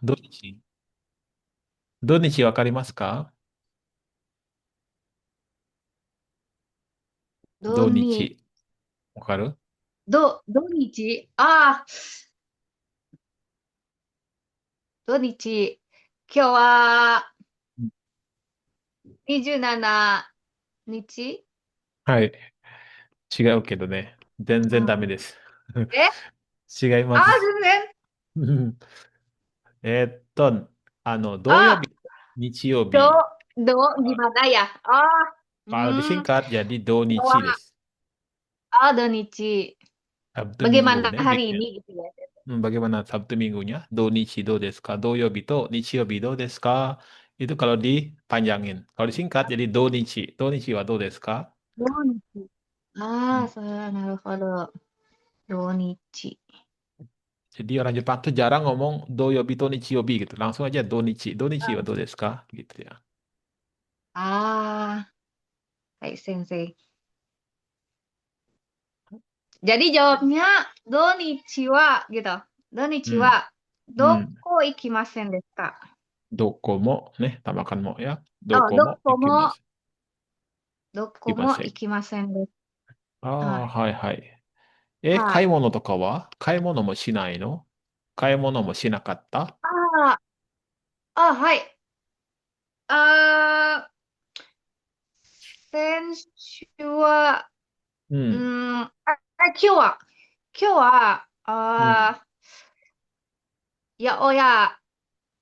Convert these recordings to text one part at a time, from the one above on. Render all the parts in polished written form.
土日。土日わかりますか？土土日、日。わかる？土日、ああ、土日、今日は27日。はい。違うけどね。全然ダメあです。え違いまああ、す。全然。うんえーっと、土曜あ、日、日曜do,日。gimana ya? Oh, Kalau hmm, disingkat jadi donichi wah, des. oh, Donichi. Sabtu Minggu Bagaimana ne. hari ini gitu ya? Bagaimana Sabtu Minggunya? Donichi do desu ka? Doyobi to nichiyobi do desu ka? Itu kalau dipanjangin. Kalau disingkat jadi donichi. Donichi wa do desu ka? Donichi. Hmm. Ah, naるほど. Donichi. Jadi orang Jepang tuh jarang ngomong doyobi to nichiyobi gitu. Langsung aja donichi. Donichi wa do desu ka? Gitu ya. Ah, baik sensei. Jadi jawabnya Donichi wa gitu. Donichi wa Hmm. Hmm. doko ikimasen desu ka? Dokomo, nih, tambahkan mo ya. Oh, Dokomo doko mo, ikimasu. doko mo Ikimasen. ikimasen desu. ああ、はい。はいはい。はい。買い物とかは買い物もしないの？買い物もしなかった？ああ、あ、はい。あ先週は、ううん。ん、今日は、うん。八百屋、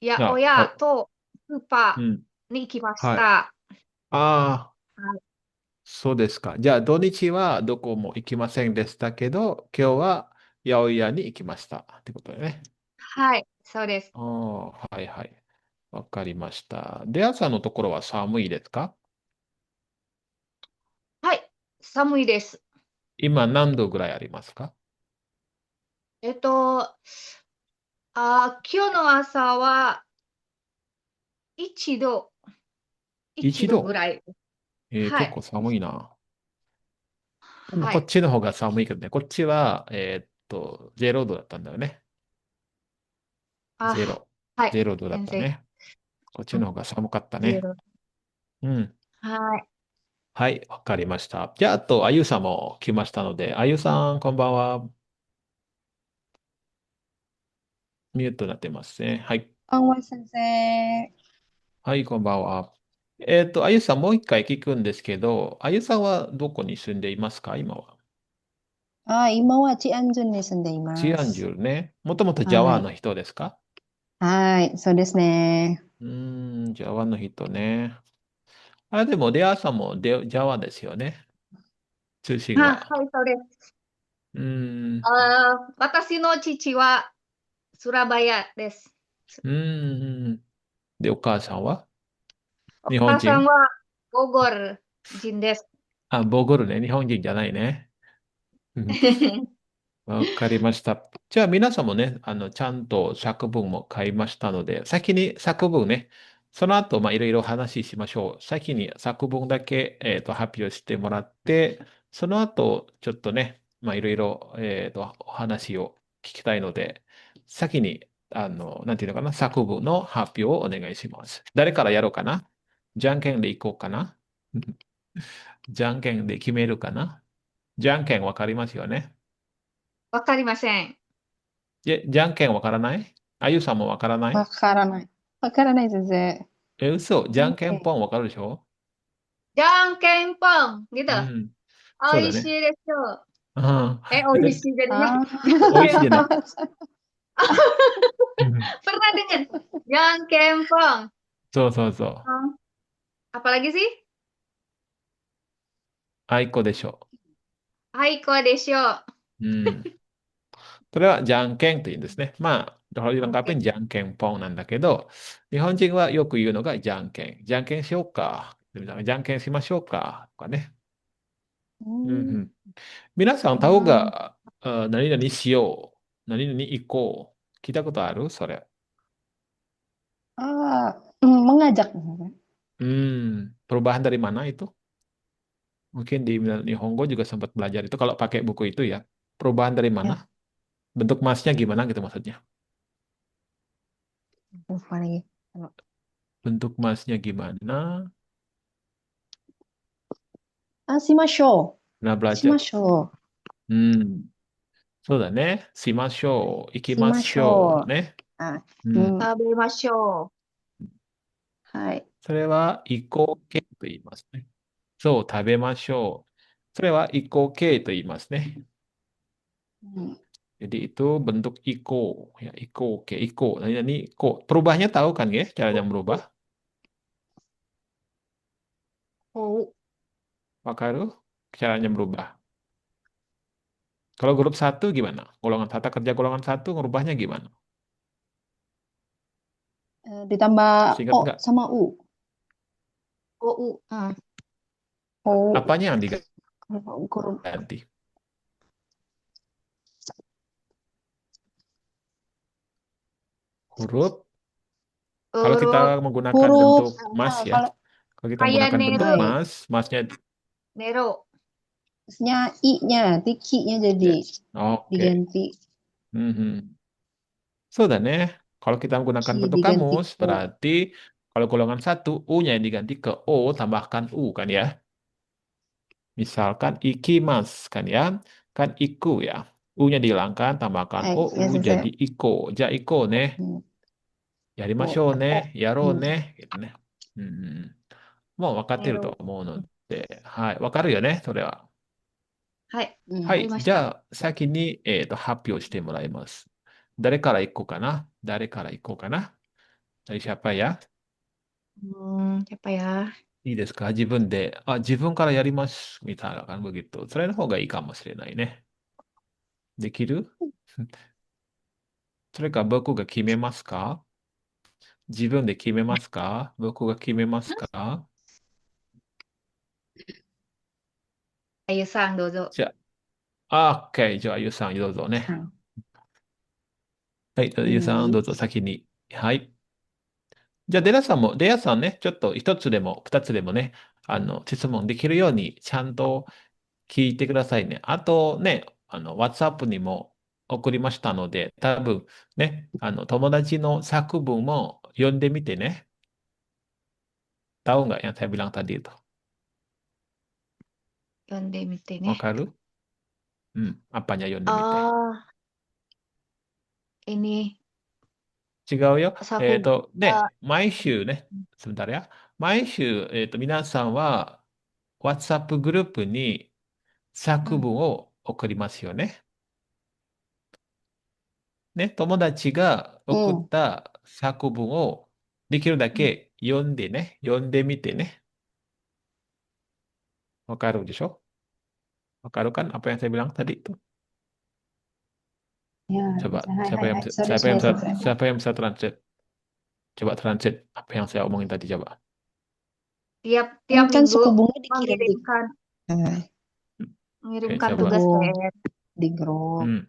八百あ、屋とスーパうん。ーに行きましはい。た。ああ、はい。そうですか。じゃあ、土日はどこも行きませんでしたけど、今日は八百屋に行きました。ってことだよね。はい、そうです。ああ、はいはい。わかりました。で、朝のところは寒いですか？はい、寒いです。今何度ぐらいありますか？ えっと、今日の朝は1度、1 1 度ぐ度。らい。はい。結構寒いな。でもはい。こっちの方が寒いけどね。こっちは、0度だったんだよね。ゼあ、ロ。はい。ゼロ度だっ先生。たね。こっちうん、の方が寒かったね。ゼロ。うん。はい。はい、わかりました。じゃあ、あと、あゆさんも来ましたので、あゆさん、こんばんは。ミュートになってますね。はい。あ、大森先生。はい、こんばんは。あゆさん、もう一回聞くんですけど、あゆさんはどこに住んでいますか、今は？あ、今はチアンジュンに住んでいチアンジます。ュね。もともとジャはい。ワの人ですか？はい、そうですね。うーん、ジャワの人ね。あ、でも、レアさんもジャワですよね。通信あ、は。はい、そうです。うーん、私の父はスラバヤです。うーん。で、お母さんはお日本人？母さんはボゴル人です。あ、ボゴルね。日本人じゃないね。うんわかりました。じゃあ皆さんもね、ちゃんと作文も買いましたので、先に作文ね、その後、いろいろ話しましょう。先に作文だけ、発表してもらって、その後、ちょっとね、いろいろ、お話を聞きたいので、先に、なんていうのかな、作文の発表をお願いします。誰からやろうかな？じゃんけんでいこうかな？じゃんけんで決めるかな？じゃんけんわかりますよね？わかりません。じゃんけんわからない？あゆさんもわからない？わからない。わからない先生。嘘。じゃんけんオッケぽんわかるでしょ？じゃんけんぽんgitu. うん。そうだね。美味しいでしょう。うん。美味しいで、jadinya. あ美味しいじゃない。ー うん。Pernah dengar? Jangkempong. そうそうそう。Oh, apalagi sih? あいこでしょ Aiko desyo. う。うん。それはじゃんけんと言うんですね。kalau Oke. dilengkapin じゃんけんぽんなんだけど、日本人はよく言うのがじゃんけん。じゃんけんしようか。じゃんけんしましょうか。とかね。ううんうん。ん。皆さん、タオあが、何々しよう。何々行こう。聞いたことあるそれ？mengajak. Perubahan dari mana itu? Mungkin di Nihongo juga sempat belajar itu kalau pakai buku itu ya. Perubahan dari mana? Ya, Bentuk masnya gimana gitu maksudnya? Lupa lagi. Kalau Bentuk masnya gimana? Shimasho. Pernah belajar? Shimasho. うん。そうだね。しましょう。行きましょうの Shimasho. ね。あ、う。うんん。 Tabemashou. はい。それは、行こう系と言いますね。そう、食べましょう。それは、行こう系と言いますね。うん。Jadi itu bentuk iko. Ya, iko, oke, iko. Nah, ini iko. Perubahnya tahu kan ya, caranya merubah? Hou. Wakaru? Caranya merubah. Kalau grup satu gimana? Golongan tata kerja golongan satu ngerubahnya gimana? Ditambah Masih ingat O nggak? sama U. Ou. O. Apanya yang Huruf. diganti? Huruf. Kalau kita Huruf menggunakan Huruf. bentuk mas ya, Kalau kalau kita kayak menggunakan bentuk Nero. hai, masnya, Nero. Terusnya I-nya, Tiki-nya jadi ya, oke. diganti Mhm. So dan ya, kalau kita menggunakan Ki, bentuk diganti kamus, Ku. berarti kalau golongan satu, U-nya yang diganti ke O, tambahkan U kan ya. Misalkan ikimas kan ya, kan iku ya. U-nya dihilangkan, tambahkan Hai, O, U ya jadi sensei. iko. Ja iko ne, Hmm. O, yarimashou ne, O. yaro ne, Hmm. gitu ne. Hmm. もう分かっていると Nero. 思うので、はい、わかるよね、それは。Hai. うん。はい、じ Warimashita. ゃあ、先に、発表してもらいます。誰から行こうかな誰から行こうかなdari siapa ya? Siapa ya? いいですか自分で、自分からやります。みたいな感じでそれの方がいいかもしれないね。できるそれか僕が決めますか自分で決めますか僕が決めますか Ayo sang dozo. じゃOK。じゃあ、ゆうさん、どうぞね。あ、はい、ゆうさん、どうぞ先に。はい。じゃあ、デラさんね、ちょっと一つでも二つでもね、質問できるように、ちゃんと聞いてくださいね。あとね、WhatsApp にも送りましたので、多分ね、友達の作文も読んでみてね。Tahu nggak yang saya bilang tadi itu? Yonde mite ne. わかるapanya 読んでみて。Ah, ini 違うよ。saku. 毎週ね、sebentar ya。毎週、皆さんは WhatsApp グループに作文を送りますよね。ね、友達が送っうん。た作文をできるだけ読んでね、読んでみてね。わかるでしょわかるkan apa yang saya bilang tadi itu? Ya, Coba, sensei. Hai, hai, hai. Sorry, sorry, sensei. siapa yang bisa translate? Coba translate apa yang saya omongin tadi coba. Tiap Kan minggu suku bunga dikirim di mengirimkan hai, Oke, mengirimkan coba. tugas suku PR di grup. Hmm,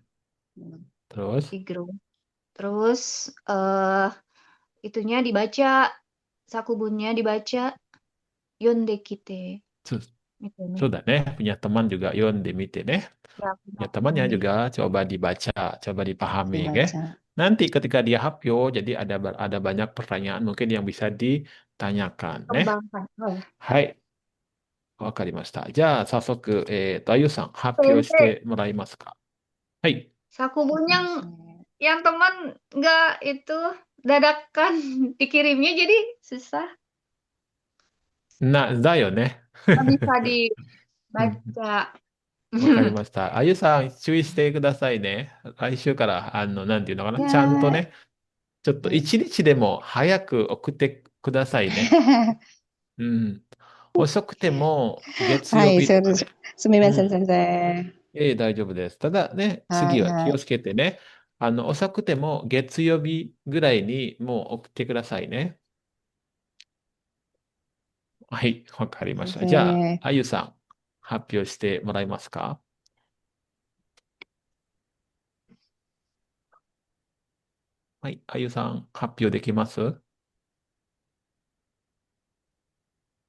terus? di grup. Terus itunya dibaca, sakubunnya dibaca, yonde kite. So- Gitu nih. そうだね。punya teman juga Yon Demite ne. Ya, Ya temannya ini juga coba dibaca, coba dipahami ya. Dibaca. Nanti ketika dia hapyo, jadi ada banyak pertanyaan mungkin yang bisa ditanyakan. Ne. kembangkan. Oh ya. はい。わかりました。じゃあ、早速、あゆさん、発表し Sensei, てもらえますかはい。sakubun Sensei. yang teman nggak itu dadakan dikirimnya jadi susah. だよね。Nggak bisa うん。dibaca. わかりました。あゆさん、注意してくださいね。来週から、なんていうのかな。ちゃんと Ya. ね、ちょっと一日でも早く送ってくださいね。うん。遅くても月曜はい、そうです。日とかね。すみません、うん。先生。大丈夫です。ただね、はい、次ははい。気をつけてね。遅くても月曜日ぐらいにもう送ってくださいね。はい、わかりま先した。じゃあ、生。あゆさん、発表してもらえますかはい、あゆさん、発表できます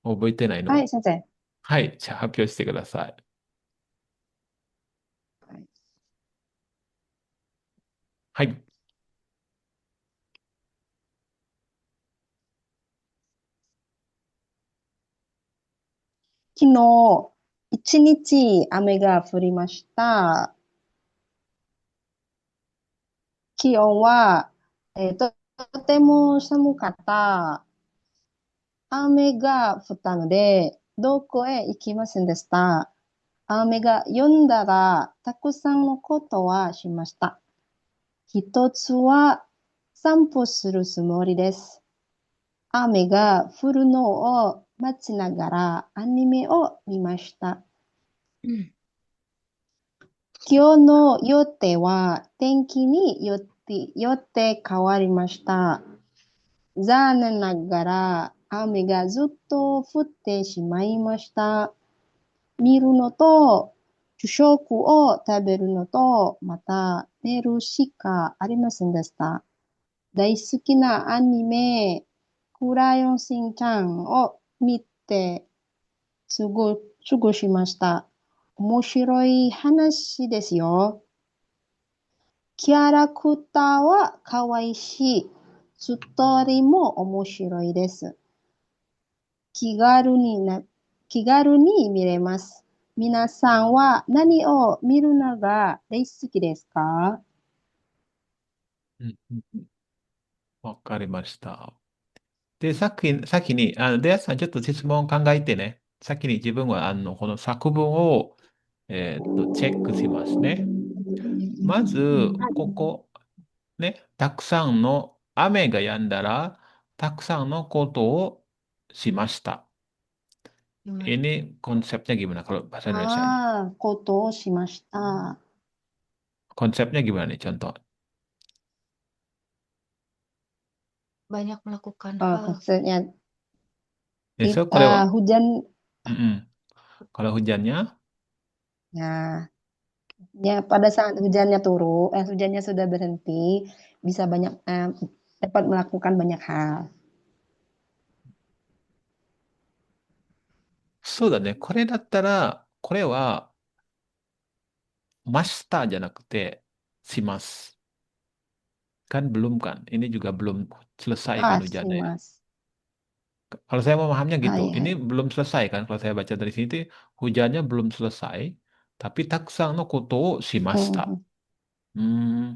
覚えてないはい、の先生。はい、じゃあ発表してください。はい。はい。昨日、一日雨が降りました。気温は、とても寒かった。雨が降ったので、どこへ行きませんでした。雨が止んだら、たくさんのことはしました。一つは散歩するつもりです。雨が降るのを待ちながらアニメを見ました。今日の予定は天気によって変わりました。残念ながら雨がずっと降ってしまいました。見るのと、主食を食べるのと、また寝るしかありませんでした。大好きなアニメ、クラヨンしんちゃんを見て過ごしました。面白い話ですよ。キャラクターは可愛いし、ストーリーも面白いです。気軽にな、気軽に見れます。皆さんは何を見るのが大好きですか？うんうんうん。わかりました。で、先に、デアさん、ちょっと質問を考えてね。先に自分は、この作文を、チェックしますね。まず、はい。ここ、ね、たくさんの雨が止んだら、たくさんのことをしました。Gimana? Ini konsepnya gimana kalau bahasa Indonesianya? ことをしました。Konsepnya gimana nih contoh? Banyak melakukan hal. Maksudnya So, kalau, hujan, mm-mm. Kalau hujannya, ya, ya pada saat hujannya sudah berhenti, bisa dapat melakukan banyak hal. そうだね。これだったら、これは、ましたじゃなくて、します。Kan belum kan? Ini juga belum selesai kan Kasih hujannya ya. mas. Kalau saya memahamnya gitu, Hai, ini hai. belum selesai kan? Kalau saya baca dari sini, tuh, hujannya belum selesai, tapi takusang no koto wo shimashita. Mhm. Hmm,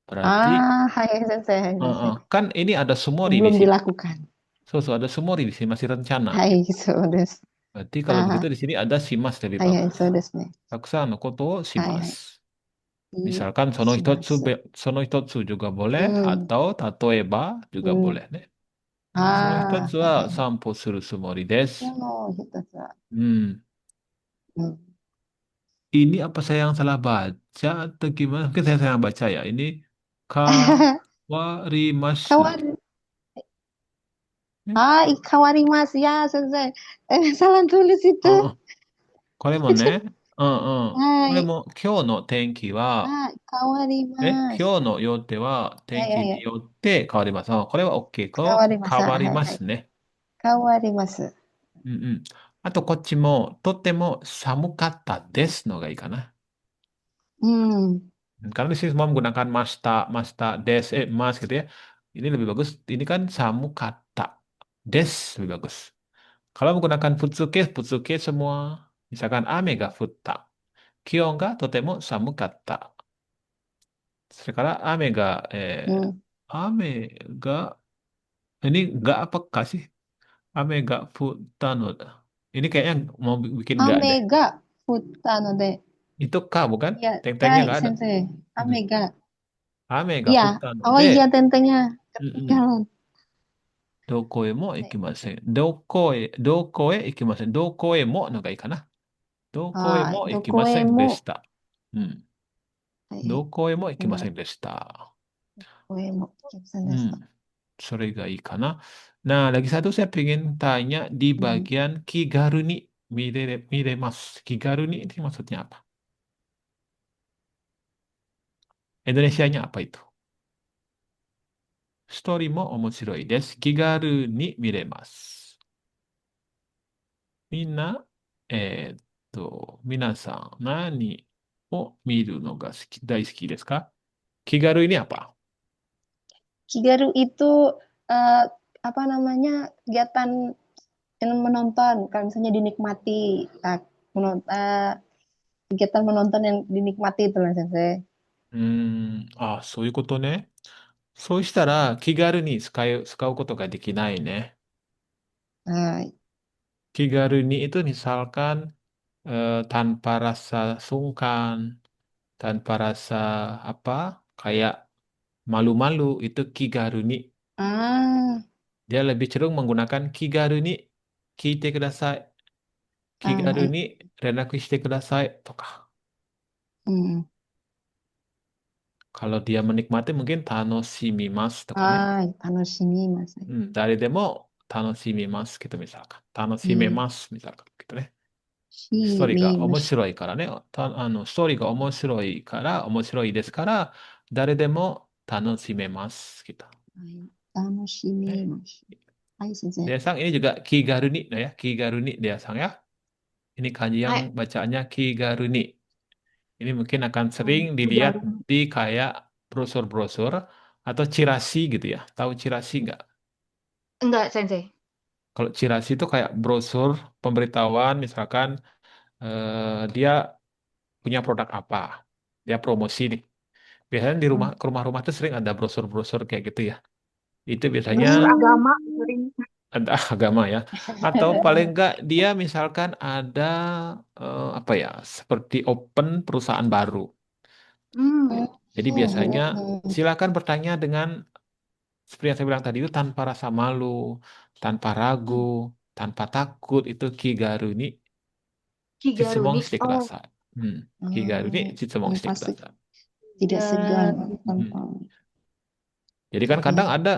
berarti, Hai sensei, hai sensei. kan ini ada sumori di Belum sini. dilakukan. So, ada sumori di sini, masih rencana Hai, gitu. so desu. Berarti kalau begitu Ah, di sini ada shimas lebih hai, hai, bagus. so desu ne. Takusang no koto wo Hai, hai. shimasu. Iya, Misalkan shimasu. sono hitotsu juga boleh, Hmm. atau tatoeba juga Hmm. boleh. Ne? Sono hitotsu Hai, wa hai, hai. sanpo suru sumori desu. この一つは、Hmm. うん。Ini apa saya yang salah baca atau gimana? Mungkin saya salah baca ya. Ini kawarimasu. 変わる。Hmm? はい、変わります。やー、先生。salah tulis itu. あ、これもね。うんうん。こはい。れも今日の天気は、はい、変わります。今日の予定は天気いやいやいや、によって変わります。これは OK。変わります。変わりはいはい。ますね。変わります。うんうん。あとこっちもとっても寒かったですのがいいかな。うん。Karena di sini semua menggunakan masta, des, mas gitu ya. Ini lebih bagus. Ini kan samu kata. Des lebih bagus. Kalau menggunakan futsuke semua. Misalkan ame ga futta. Kion ga totemo samu kata. Sekarangうん。ame ga, ini ga apakah sih? Ame ga futta no. Ini kayaknya mau bikin ga deh. 雨が降ったので、Itu K bukan? いや、Teng-tengnya はい、nggak ada. 先生。Mm. 雨が、雨が降っiya, たの oh iya, で、tentengnya うんうん、ketinggalan. どこへも行 Hai. きません。どこへ行きません。どこへものがいいかな。どこへ Hai, も行きませんでし dokoemo. た。うん。Hai, どこへも行きませ benar. んでした。Dokoemo. Kiyosan う desu. ん。それがいいかな。Nah, lagi satu saya pengen tanya di Hmm. bagian Kigaru ni miremas. Kigaru ni ini maksudnya apa? Indonesianya apa itu? Story mo omoshiroi desu. Kigaru ni miremas. みんな、皆さん、何を見るのが大好きですか？気軽にapa? Kigaru itu apa namanya kegiatan menonton, kalau misalnya dinikmati, menonton, kegiatan menonton yang dinikmati itu lah sensei. そういうことね。そうしたら気軽に使うことができないね。Nah, 気軽に itu misalkan tanpa rasa sungkan, tanpa rasa apa, kayak malu-malu, itu kigaruni. ah, Dia lebih cenderung menggunakan kigaruni, kite kudasai, baik. kigaruni renaku shite kudasai, toka. Hmm. Kalau dia menikmati mungkin tanoshimimasu toka ne. Tanoshimimasu. Daridemo tanoshimimasu gitu misalkan. Hmm. Tanoshimemasu misalkan gitu ne. ストーリーが面 Shimimasu. 白いからね。ストーリーが面白いから、面白いですから、誰でも楽しめます。Gitu. Baik. Eh, Tanoshimimasu. Hai sensei. Dia sang ini juga Kigaruni, nah ya, Kigaruni dia sang ya. Ini kanji yang Hai, bacaannya Kigaruni. Ini mungkin akan sering dilihat Kigaruni. di kayak brosur-brosur atau cirasi gitu ya. Tahu cirasi nggak? Enggak, Sensei. Kalau cirasi itu kayak brosur pemberitahuan, misalkan dia punya produk apa, dia promosi nih. Biasanya di rumah Hmm. ke rumah-rumah tuh sering ada brosur-brosur kayak gitu ya. Itu biasanya Brosur agama Hmm. sering. ada agama ya. Atau paling enggak dia misalkan ada apa ya, seperti open perusahaan baru. Hmm. Jadi biasanya Hmm. silakan bertanya dengan seperti yang saya bilang tadi itu tanpa rasa malu, tanpa ragu, tanpa takut itu Kigaruni Chitsumon Kigaruni. shite Oh, kudasai. Kigaruni Hmm. Chitsumon shite Tanpa kudasai. tidak segan, Kigaruni. Hmm. tanpa. Jadi kan Hmm. kadang ada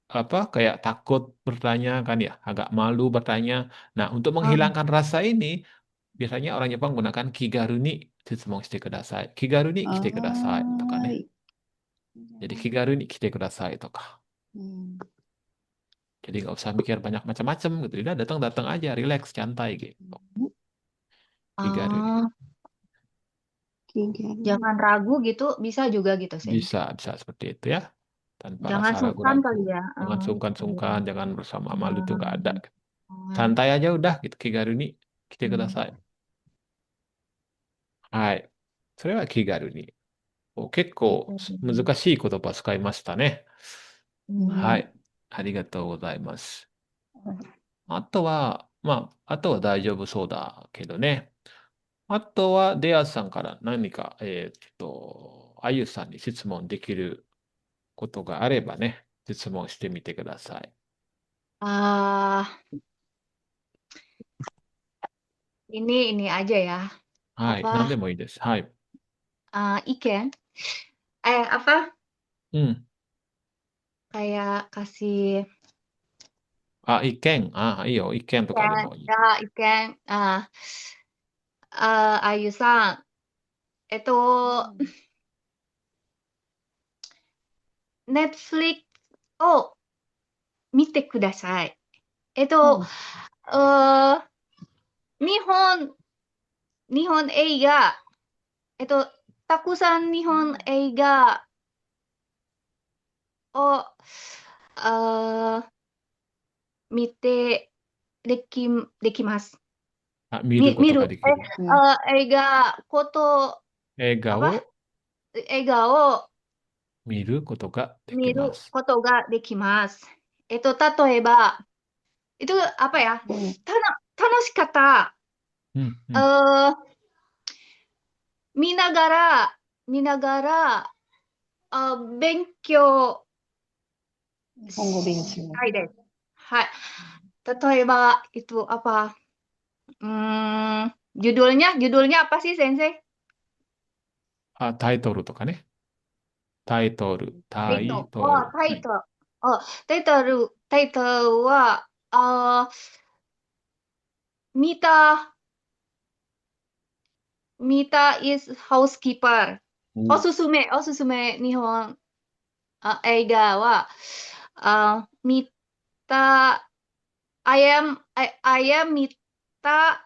apa kayak takut bertanya kan ya, agak malu bertanya. Nah, untuk Hmm. menghilangkan rasa ini, biasanya orang Jepang menggunakan kigaruni tsutsumon shite kudasai. Kigaruni kite kudasai, to kan ya. Ah, Jadi kigaruni kite kudasai to ka. hmm. Jadi nggak usah mikir banyak macam-macam gitu. Udah datang-datang aja, relax, santai gitu. Kigaruni. Ah, Kigaruni. jangan ragu gitu, bisa juga gitu, Sensei. Bisa seperti itu ya. Tanpa Jangan rasa sungkan ragu-ragu. kali ya. Jangan Iya. sungkan-sungkan, jangan bersama malu itu nggak ada. Hmm. Santai aja udah gitu. Kigaruni kite Hmm. kudasai. Hai. それは気軽に。結構難しい言葉使いましたね。は Hmm. い。ありがとうございます。あとは、あとは大丈夫そうだけどね。あとは、デアさんから何か、あゆさんに質問できることがあればね、質問してみてください。Ah, ini aja ya. はい。何で Apa? もいいです。はい。Iken. Apa? うん。Kayak kasih 意見。いいよ。意見とかで ikan, もいい。ya ikan. Ayu-san, ネットフリックスを見てください。うん。日本、日本映画、たくさん日本映画を、見てできます。見ること見る。ができる。映画、映画 apa? を映画を見ることができ見るます。ことができます。例えば、itu apa ya? 楽しかった。うん。見ながら、勉強日本語勉強。したいです。はい。例えば、itu apa? Judulnya apa sih, Sensei? タイトルとかね。タイトル。タイトル。タイトル。タイトルは、見た is housekeeper。おすすめ日本映画は、見た、I am 見た、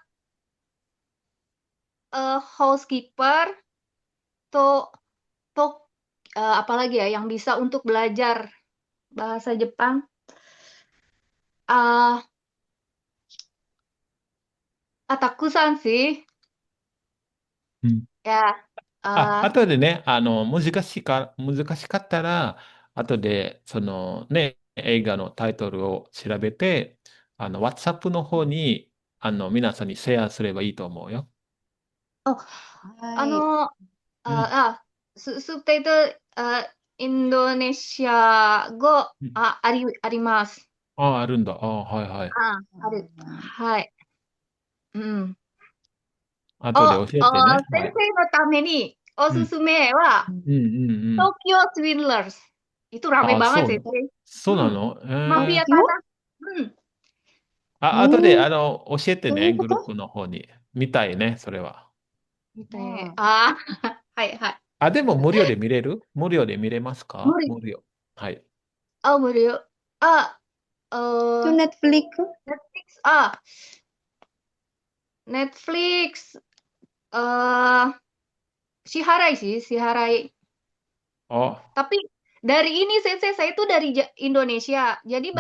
housekeeper to apalagi ya yang bisa untuk belajar bahasa Jepang. takusan sih. うん。Ya, 後でね、難しかったら、後で、映画のタイトルを調べて、WhatsApp の方に、皆さんにシェアすればいいと思うよ。oh, はい。ano, うん。subtitle Indonesia Go うん。あります。あるんだ。はいはい。ある。はい。うん。後で教えてね。はい。先生のためにおうん。すすめは、うんうんうんうん。Tokyo Swindlers. Itu rame banget sih. そう。そうなのMafia 東京 tanah. Hmm. 後で、ええ、教えてね、どういうこと？グループの方に。見たいね、それは。Gitu ya. ああ、はいはい。でも無料で見れますか？無理。無料。はい。無料。あ、と、Netflix. ネットフリック Netflix. eh Siharai sih, Siharai. あ、Tapi dari ini saya itu dari Indonesia. Jadi うん。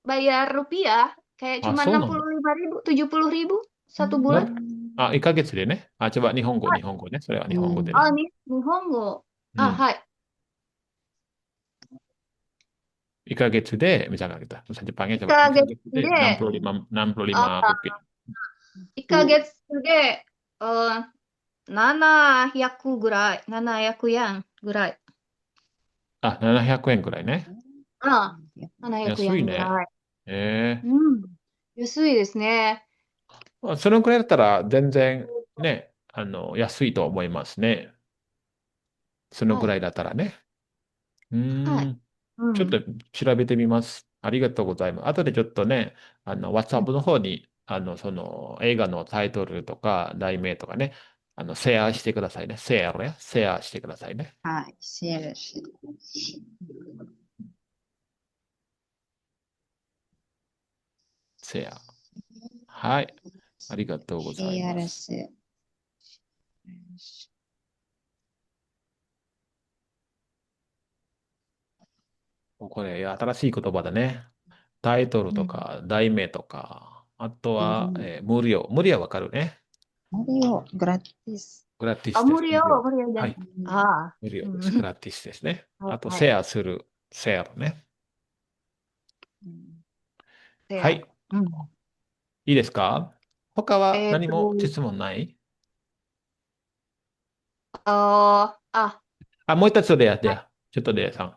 bayar rupiah kayak あ、cuma そうなの。65.000, 70.000う satu bulan. ん。1ヶ月でね。ちょっと日本語ね。それは日本語でね。Nihongo. うん。はい。1ヶ月で、misalkan kita. Bahasa Jepangnya 1 coba. 1ヶ ヶ月 月で で、あ、65rupiah。1ヶ月で、700ぐらい、700円ぐらい。700円くえんくらいね。700安いね。円ぐらい。ええ。うん。安いですね。そのくらいだったら全然ね、安いと思いますね。そのはい。くらいだったらね。うはい。ーん。ちょっとうん。調べてみます。ありがとうございます。後でちょっとね、うん。WhatsApp の方に、映画のタイトルとか、題名とかね、シェアしてくださいね。シェアしてくださいね。はい、シェアし、シェア。はい。ありがとうございシェアます。らす。これ、新しい言葉だね。タイトルうん。とか、題名とか、あとは、うん。無料。無料わかるね。無料、グラティス。グラティスです。無料、無料。無料じゃん。はい。無料です。グうん。ラティスですね。あと、はい、はい。シェアする。シェアね。うん、では、はい。うん。いいですか？他はえっと、何も質問ない？あ、もう一つではい。ちょっとでさん。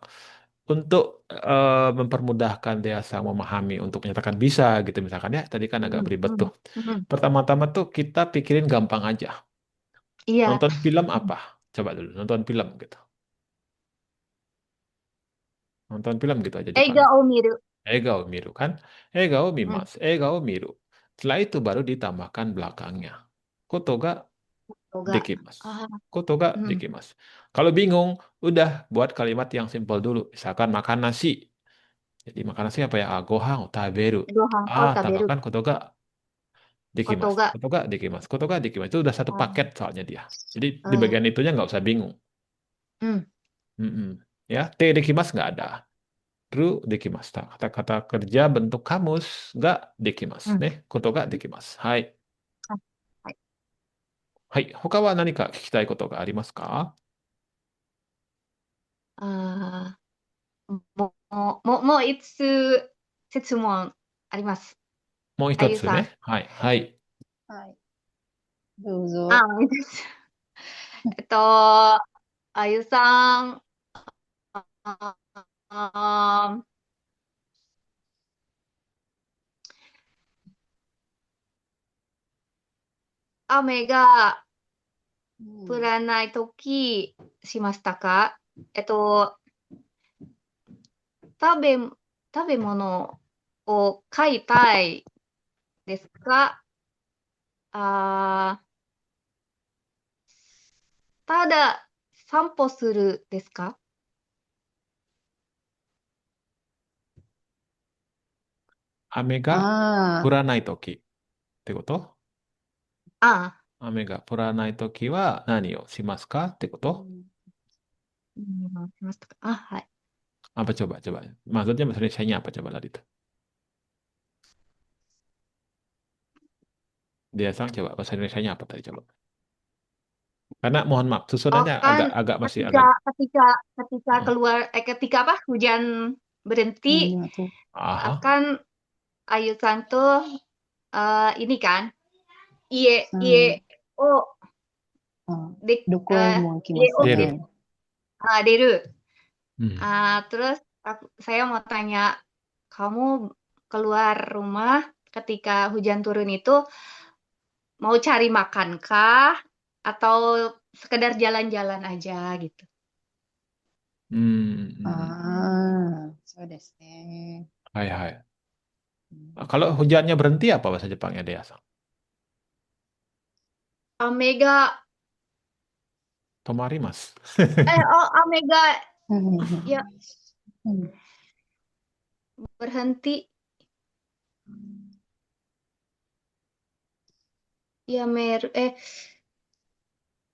Untuk mempermudahkan dia sang memahami untuk menyatakan bisa gitu misalkan ya. Tadi kan う agak ん、beribet うん、tuh. うん。Pertama-tama tuh kita pikirin gampang aja. Iya. Nonton film apa? Coba dulu nonton film gitu. Nonton film gitu aja Eiga Jepangnya. Omiru. Ega o miru kan? Ega o うん。mimasu. Ega o miru. Setelah itu baru ditambahkan belakangnya. Koto ga とが、dekimasu. あ、Koto ga うん。dekimasu. Kalau bingung, udah buat kalimat yang simpel dulu. Misalkan makan nasi. Jadi makan nasi apa ya? Gohan o taberu. ご飯を食べる Tambahkan koto ga できます。ことが、ことができます。ことができます。Itu udah satu あ、paket soalnya dia. Jadi di うん、bagian itunya nggak usah bingung. うん。Mm-mm. Ya, T dekimas nggak ada. Ru dekimas. Kata-kata kerja bentuk kamus nggak dekimas. うん。ね。ことができます。はい。あ、はい。はい。他は何か聞きたいことがありますか？あもう一つ質問あります。もうあゆさん。一つね。はい。はい。はい。どうぞ。いいです。えっと、あゆさん、ああ雨がうん。降らないときしましたか？えっと、食べ、食べ物を買いたいですか？あただ散歩するですか？雨が降あらないときってこと？あ雨が降らないときは何をしますかってこあ、うと？ん、しましたか？はい。apa coba? Maksudnya bahasa Indonesianya apa coba tadi itu? Dia sang coba bahasa Indonesianya apa tadi coba? Karena mohon maaf, Oh susunannya kan agak masih ketika agak. ketika ketika Heeh. keluar ketika apa hujan berhenti tuh. Aha. akan Ayu Santo ini kan Ie Ie oh de, Doko mau Ie oh Deru. kimasen. Deru. Hmm. Terus saya mau tanya, kamu keluar rumah ketika hujan turun itu mau cari makan kah? Atau sekedar jalan-jalan aja gitu?そうですね。Hai hai. Kalau hujannya berhenti apa bahasa Jepangnya dia sang? Omega, Tomarimas. Omega ya うん berhenti. Ya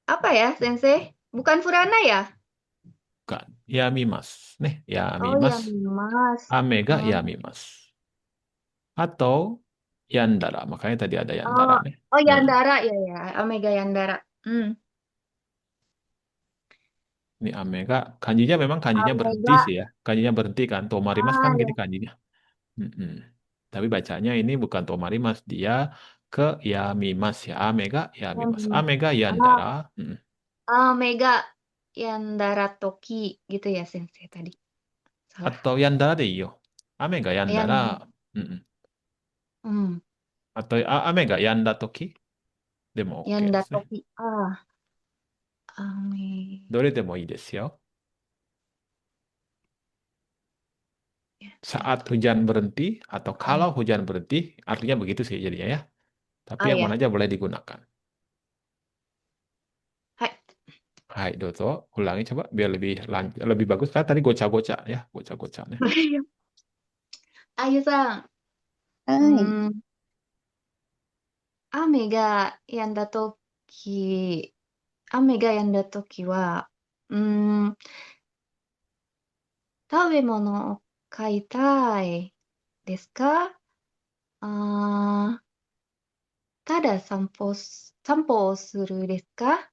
apa ya, Sensei? Bukan Furana ya? Bukan. Yamimas. Nih, Oh ya, yamimas. Mas. Amega Oh, yamimas. Atau yandara. Makanya tadi ada yandara oh, nih. oh Nah, Yandara ya ya, Omega Yandara. Hmm. ini amega. Kanjinya memang kanjinya berhenti Omega. sih ya. Kanjinya berhenti kan. Tomarimas kan gini Ya. kanjinya. Mm-mm. Tapi bacanya ini bukan tomarimas. Dia ke yamimas ya. Amega yamimas. Amega Ah, yandara. Mm. Omega Yandara Toki gitu ya, Sensei tadi. Salah. Atau yandara de iyo. Amega yandara. Yan, Mm-mm. hmm, Atau amega yanda toki. でも OK で Yanda すね。Toki. Ame. どれでもいいですよ。Ya. Saat hujan berhenti atau Hmm. kalau hujan berhenti, artinya begitu sih jadinya ya. Tapi Oh yang mana ya. aja boleh digunakan. Hai. Hai, Doto, ulangi coba biar lebih bagus. Kan tadi goca-goca ya, goca-goca nih. Ayu-san, はい。hmm, 雨が止んだとき、雨が止んだときは、うーん、食べ物を買いたいですか？あただ散歩をするですか？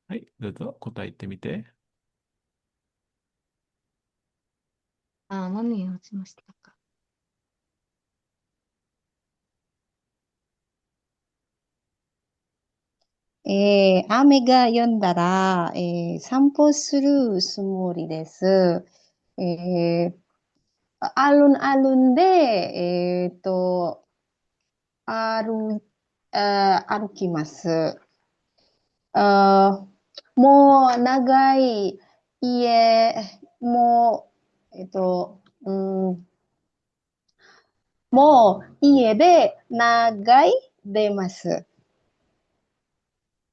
はい、どうぞ答えてみて。何をしましたか？雨が止んだら、散歩するつもりです。alun-alun de, 歩、歩きます。もう長い家、もう、うん、もう家で長い出ます。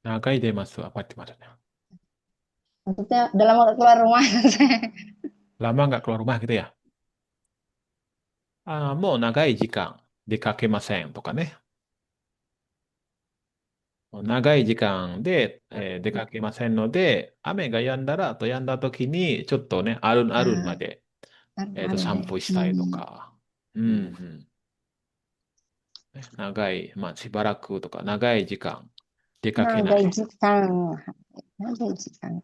長い出ますapa arti maksudnya? Maksudnya dalam waktu keluar rumah. Lama nggak keluar rumah gitu ya? もう長い時間出かけませんとかね。長い時間で、出かけませんので、雨が止んだら、あと止んだ時に、ちょっとね、あるまで、散歩したいとか。うん、うん。ね長い、まあ、しばらくとか、長い時間出かけない。長い時間、長い時間。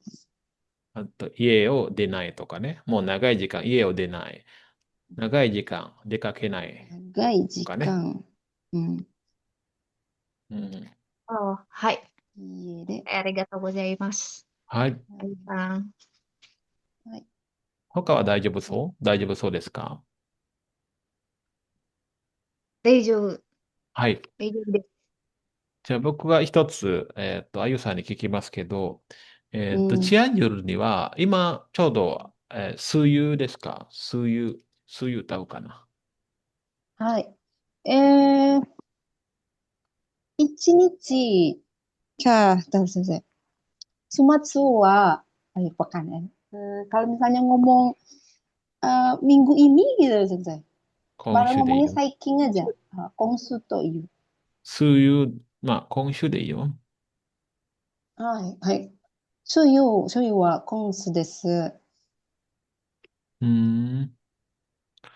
あと、家を出ないとかね。もう長い時間家を出ない。長い時間出かけない長い時とかね。間、うん、うん、はい。家で。ありがとうございます。はい。あゆさん。はい。他は大丈夫そうですか？大丈夫。はい。大丈夫です。じゃあ僕が一つ、あゆさんに聞きますけど、チうん、アンジュルには、今、ちょうど、数湯ですか？数湯歌うかな。はい。一日, Bentar, Sensei. Sumatsu pekan ya. Kalau misalnya ngomong minggu ini gitu, Sensei. 今 Baru 週でいい ngomongnya よ。saiking aja. Kongsu to iyu. 数湯、まあ、今週でいいよ。はい、はい。所有はコンスです。うーん。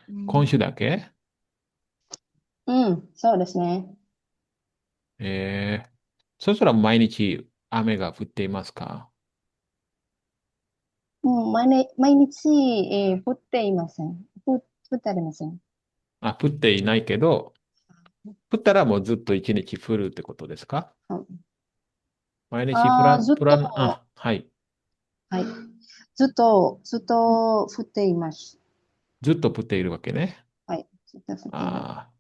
今週だけそうですね。そしたら毎日雨が降っていますか？毎日、降っていません。降ってありません。あ、降っていないけど、降ったらもうずっと一日降るってことですか？あ毎日降らん、ずっと、はい。はい。ずっと降っています。ずっと降っているわけね。はい。ずっと降っています。ああ、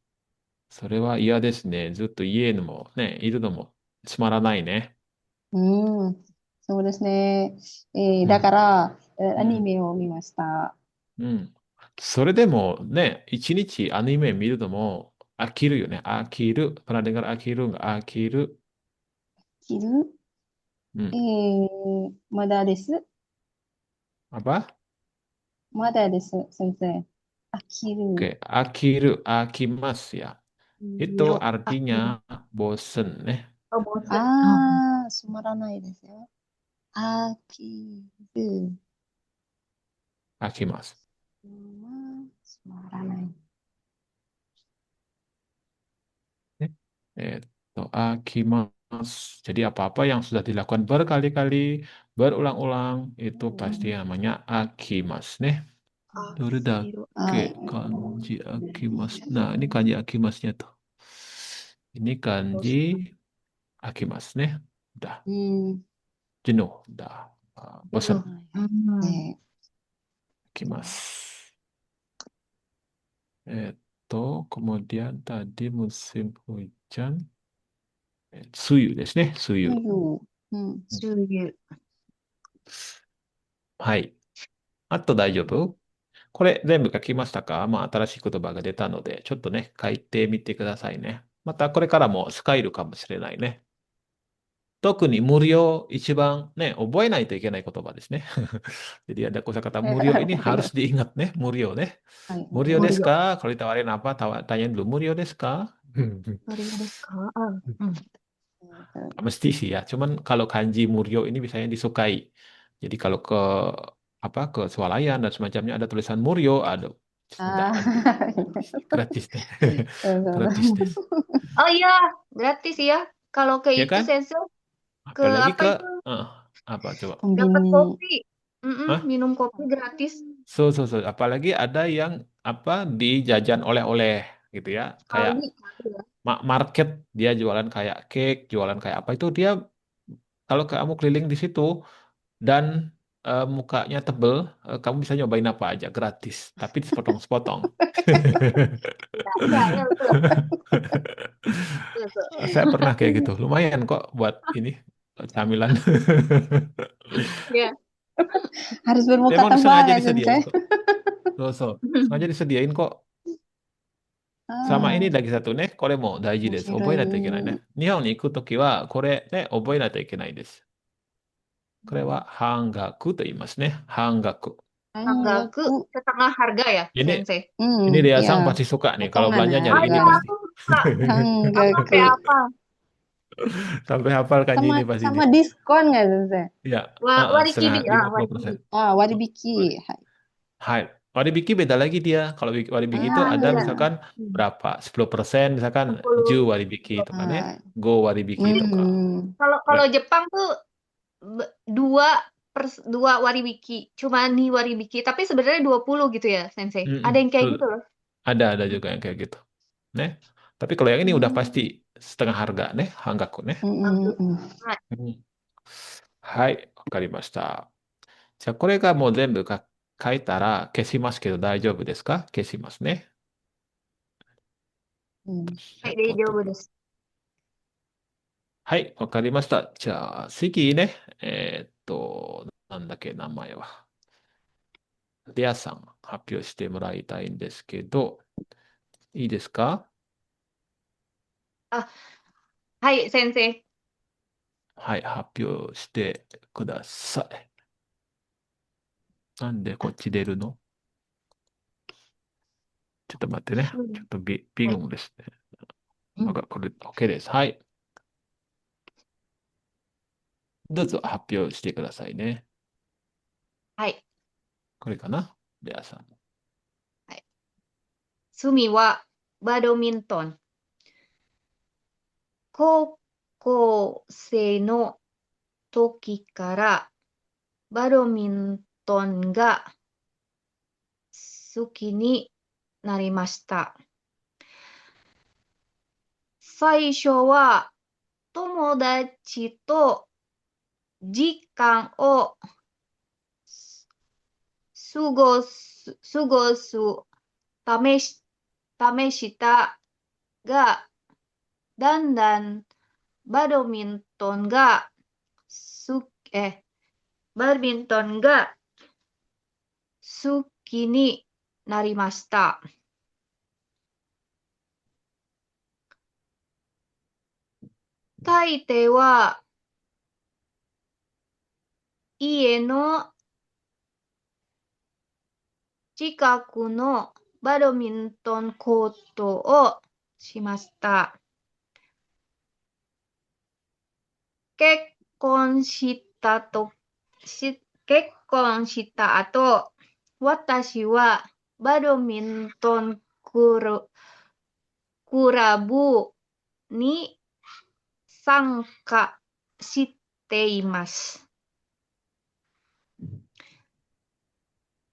それは嫌ですね。ずっと家にもね、いるのもつまらないね。そうですね。だうん。から、アニうん。メを見ました。うん。それでもね、一日アニメ見るのも飽きるよね。飽きる。pernah dengar飽きるが飽きる。昼うん。まだです。apa? まだです、先生。あ、昼。Oke, akiru, akimas ya. Itu Oh, akhirnya. artinya bosen nih. Oh, bosen. Oh. 閉まらないですよ。あきる。Akimas. 閉まらない。Nih. Akimas. Jadi apa-apa yang sudah dilakukan berkali-kali, berulang-ulang, itu pasti namanya akimas nih. Akhiru. Doridake, kanji akimas. Nah, ini kanji akimasnya tuh. Ini kanji Bosen. akimas nih. Udah, うん。jenuh. Udah, bosen. Jenuh. はい。Hmm. Akimas. Kemudian tadi musim hujan, suyu ですね、とsuyu。いう。Suyu. はい。あと大丈夫？これ全部書きましたか？まあ、新しい言葉が出たので、ちょっとね、書いてみてくださいね。またこれからも使えるかもしれないね。特に無料、一番ね、覚えないといけない言葉ですね。Jadi ada kosakata murio ini harus diingat nih, murio deh. はい。Murio desu Muryo. ka? Kalau ditawarin apa, tanya dulu, murio desu ka? Muryo desu ka? Ah, hmm. Mesti sih ya. Cuman kalau kanji Muryo ini biasanya disukai. Jadi kalau ke apa ke swalayan dan semacamnya ada tulisan Muryo, aduh, sudah あ nanti あ、gratis deh. そうそう Gratis deh. Oh iya, gratis ya. Kalau ke Ya itu kan? sensei ke Apalagi apa ke itu eh, apa coba? コンビ dapat ニ。kopi. Mm-mm, Hah? minum kopi gratis. So. Apalagi ada yang apa dijajan oleh-oleh gitu ya. Kayak Sekali ya. market dia jualan kayak cake, jualan kayak apa itu dia kalau kamu keliling di situ dan mukanya tebel, kamu bisa nyobain apa aja gratis, tapi sepotong-sepotong. Iya, iya, iya, betul. Betul. Saya pernah kayak gitu, lumayan kok buat ini camilan. Iya. Harus bermuka Emang tebal sengaja ya, disediain Sensei. kok. So, sengaja disediain kok. Sama ini ああ、lagi satu nih, これも大事です。覚面白いえないといけないね。ね。日本に行くときは、これね、覚えないといけないです。これは半額と言いますね。半額。半 Anggaku 額。setengah harga ya, Ini Sensei. ini Ria Sang Ya, pasti suka nih. Kalau potongan belanja nyari Oh ini iya, harga. pasti. aku suka. Aku sampai 半額。apa? Sampai hafal kanji Sama ini pasti sama nih. diskon nggak, Sensei? Ya, Warikibi, setengah ah, 50%. warikibi. Waribiki. Hai. Hai. Waribiki beda lagi dia. Kalau waribiki itu Ah, ada beda. Ah, misalkan Hmm. berapa? 10%, misalkan 10. Ju waribiki itu kan ya. hai. Go waribiki itu kak. Kalau kalau Jepang tuh dua dua waribiki, cuma nih waribiki, tapi sebenarnya 20 gitu ya, Sensei. Ada yang kayak gitu loh. Ada juga yang kayak gitu. Nih. Tapi kalau yang ini udah pasti setengah harga nih, hanggaku nih. Bagus. Nah, うんはい、わかりました。じゃあ、これがもう全部書いたら消しますけど大丈夫ですか？消しますね。じゃあ、はい、大とっとと。丈夫です。はい、わかりました。じゃあ、次ね。なんだっけ、名前は。レアさん、発表してもらいたいんですけど、いいですか？あ、はい、先生。はい、発表してください。なんでこっち出るの？ちょっと待ってね。ちょっとビはい。ングですね。これ、OK です。はい。どうぞ発表してくださいね。はい。これかなレアさん。はい。趣味はバドミントン。高校生の時からバドミントンが好きになりました。最初は友達と時間を過ごす試したが、だんだんバドミントンが好きになりました。大抵は家の近くのバドミントンコートをしました。結婚した後、私はバドミントンクラブに参加しています。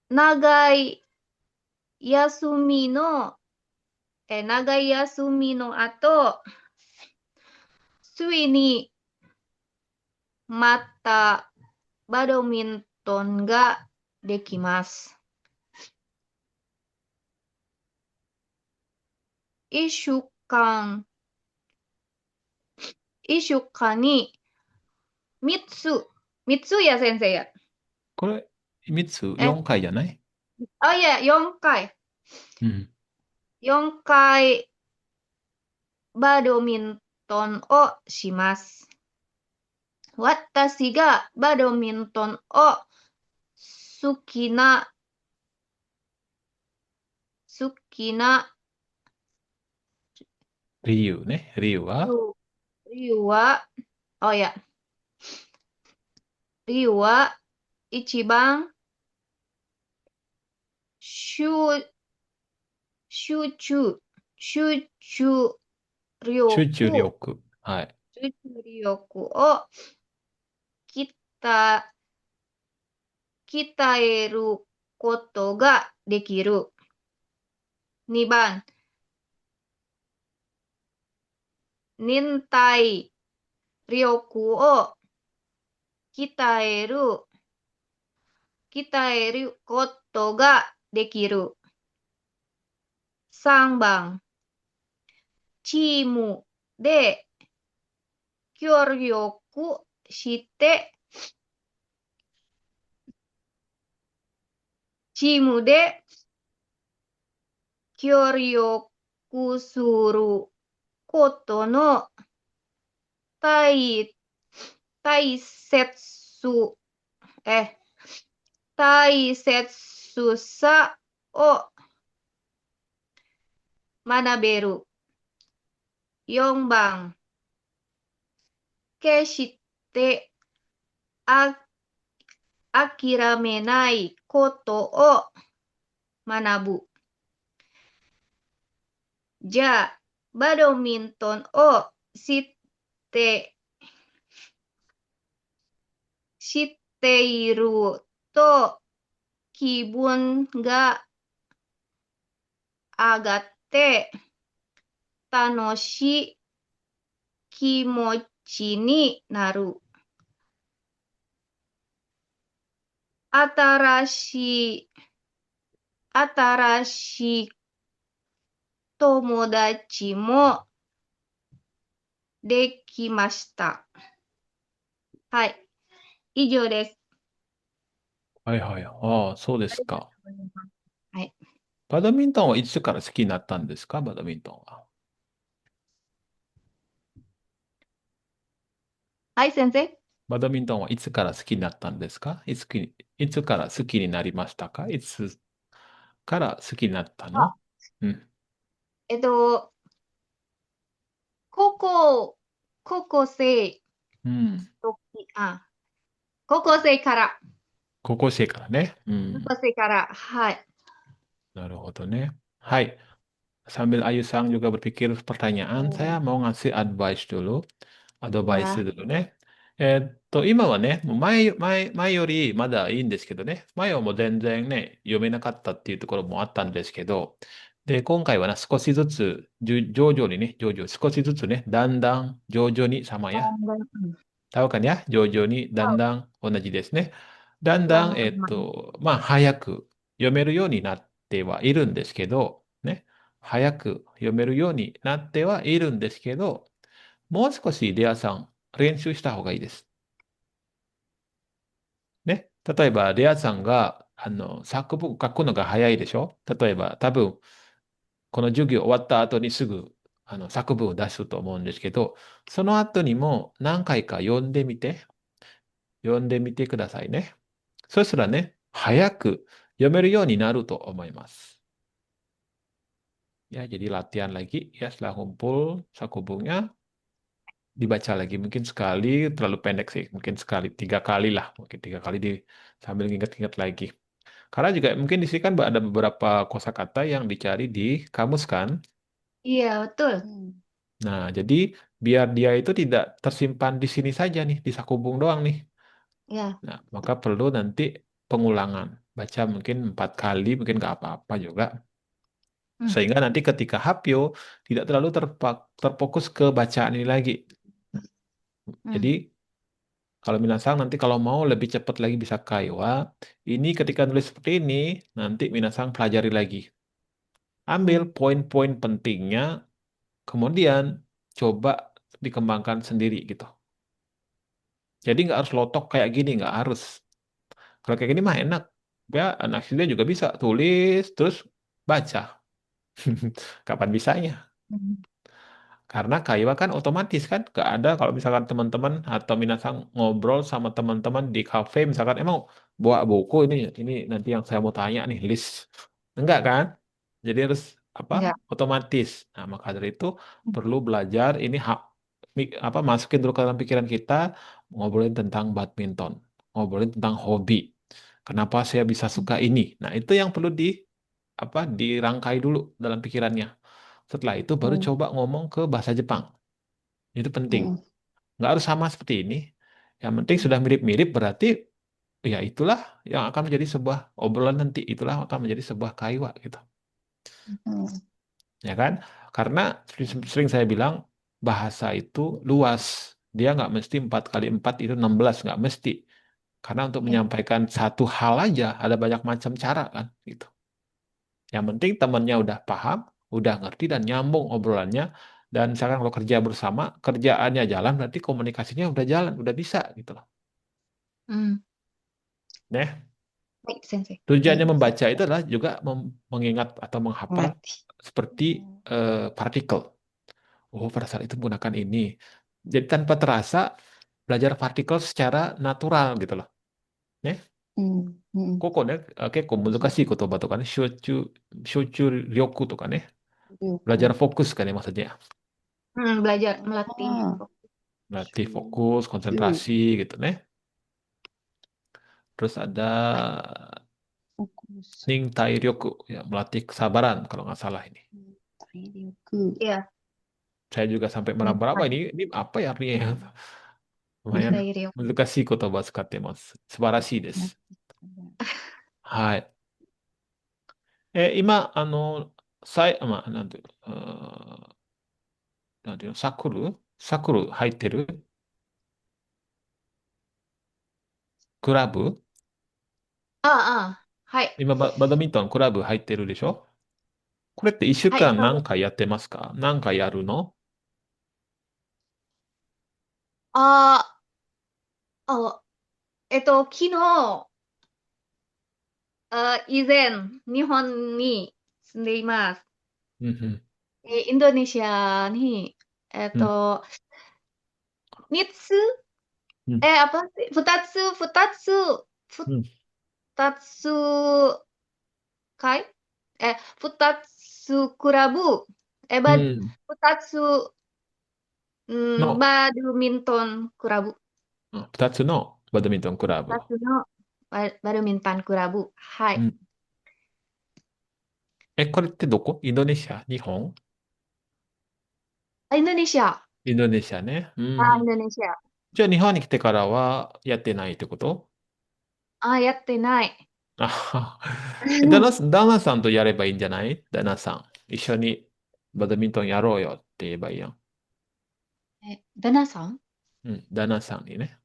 長い休みの後、ついにまたバドミントンができます。1週間に3つや先生や。これ、3つ、4回じゃない？いや、4回。うん。4回バドミントンをします。私がバドミントンを好きな理由ね。理由は理由は、一番集中集中力。はい。集中力を鍛えることができる。2番、忍耐力を鍛えることができる。3番、チームで協力して協力することの大切さを学べる。4番、決して諦めないことを学ぶ。じゃあ、バドミントンを知っていると気分が上がって楽しい気持ちになる。新しい友達もできました。はい、以上です。はいはい。ああ、そうですか。はい。バドミントンはいつから好きになったんですか？バドミントンは。はい、先生。バドミントンはいつから好きになったんですか？いつから好きになりましたか？いつから好きになったの？うん。高校生うん。高校生から、高校生からね。うん。はい。なるほどね。はい。sambil Ayu Sang juga berpikir pertanyaan, saya Oh, mau ngasih advice dulu, advice Ya. duluね。今はね、もう前よりまだいいんですけどね、前はもう全然ね、読めなかったっていうところもあったんですけど、で、今回はね、少しずつ、徐々にね、少しずつね、だんだん徐々にsama ya. Hmm. Tahu kan ya? 徐々にだん Oh, だん同じですね。だんだん、pelan-pelan. まあ、早く読めるようになってはいるんですけど、ね。早く読めるようになってはいるんですけど、もう少しレアさん練習した方がいいです。ね。例えば、レアさんが、作文書くのが早いでしょ。例えば、多分、この授業終わった後にすぐ、作文を出すと思うんですけど、その後にも何回か読んでみてくださいね。そしたらね、早く読めるようになると思います。Ya, jadi latihan lagi ya setelah kumpul sakubungnya dibaca lagi mungkin sekali terlalu pendek sih mungkin sekali 3 kali lah mungkin 3 kali sambil ingat-ingat lagi karena juga mungkin di sini kan ada beberapa kosakata yang dicari di kamus kan. Iya, betul. hmm. Nah jadi biar dia itu tidak tersimpan di sini saja nih di sakubung doang nih. Ya. Nah maka perlu nanti pengulangan baca mungkin 4 kali mungkin nggak apa-apa juga. Hmm. Sehingga nanti ketika hapyo tidak terlalu terfokus ke bacaan ini lagi. Hmm. Jadi kalau Minasang nanti kalau mau lebih cepat lagi bisa kaiwa, ini ketika nulis seperti ini, nanti Minasang pelajari lagi. Ambil Hmm. poin-poin pentingnya, kemudian coba dikembangkan sendiri gitu. Jadi nggak harus lotok kayak gini, nggak harus. Kalau kayak gini mah enak. Ya, anak SD juga bisa tulis, terus baca. Kapan bisanya? Hmm. Karena Kaiwa kan otomatis kan, gak ada kalau misalkan teman-teman atau minasang ngobrol sama teman-teman di kafe, misalkan emang bawa buku ini nanti yang saya mau tanya nih list, enggak kan? Jadi harus apa? Enggak. Otomatis. Nah maka dari itu perlu belajar ini apa masukin dulu ke dalam pikiran kita, ngobrolin tentang badminton, ngobrolin tentang hobi. Kenapa saya bisa suka ini? Nah itu yang perlu apa dirangkai dulu dalam pikirannya. Setelah itu baru Hmm. coba ngomong ke bahasa Jepang. Itu penting. Hmm. Nggak harus sama seperti ini. Yang penting sudah mirip-mirip berarti ya itulah yang akan menjadi sebuah obrolan nanti. Itulah akan menjadi sebuah kaiwa gitu. Hmm. Ya kan? Karena sering saya bilang bahasa itu luas. Dia nggak mesti 4 kali 4 itu 16. Nggak mesti. Karena untuk Ya. menyampaikan satu hal aja ada banyak macam cara kan gitu. Yang penting temannya udah paham, udah ngerti dan nyambung obrolannya. Dan misalkan kalau kerja bersama, kerjaannya jalan, berarti komunikasinya udah jalan, udah bisa gitu loh. Hmm. Nah, Baik, Sensei. tujuannya Hmm. membaca itu adalah juga mengingat atau menghafal Melatih. seperti Hmm. partikel. Oh, pada saat itu menggunakan ini. Jadi tanpa terasa belajar partikel secara natural gitu loh. Ya, うん、うん、ここね、結構難しい言葉とかね、集中力とかね、belajar 了解。fokus kan ya maksudnya. Belajar melatih. ああ、Melatih 集 fokus, 中、konsentrasi gitu nih. Terus ada フォークス、Ningtai Ryoku, ya, melatih kesabaran kalau nggak salah ini. 体力、Iya. Saya juga sampai meraba-raba ini apa ya artinya ya? うん、Lumayan 大量。難しい言葉を使ってます。素晴らしいでなってす。きたらはい。今、なんていうの、なんていうの、サクル入ってるクラブああ、はい。今バドミントンクラブ入ってるでしょ。これって一週はい、間そうです。何回やってますか？何回やるの？ああ、昨日、以前、日本に住んでいます。うんうん。インドネシアに、えっうん。と、3つ、うん。うん。2つ回2つクラブ、うん。2つ、の、バドミントンクラブ。2つのバドミントンクラブ。2つのバドミントンクラブ。はい。うん。これってどこ？インドネシア？日本？ Indonesia. インドネシアね。うん。Indonesia. じゃあ日本に来てからはやってないってこと？やってない。あはは旦那さんとやればいいんじゃない？旦那さん。一緒にバドミントンやろうよって言えばいいやん。旦那さん？うん。旦那さんにね。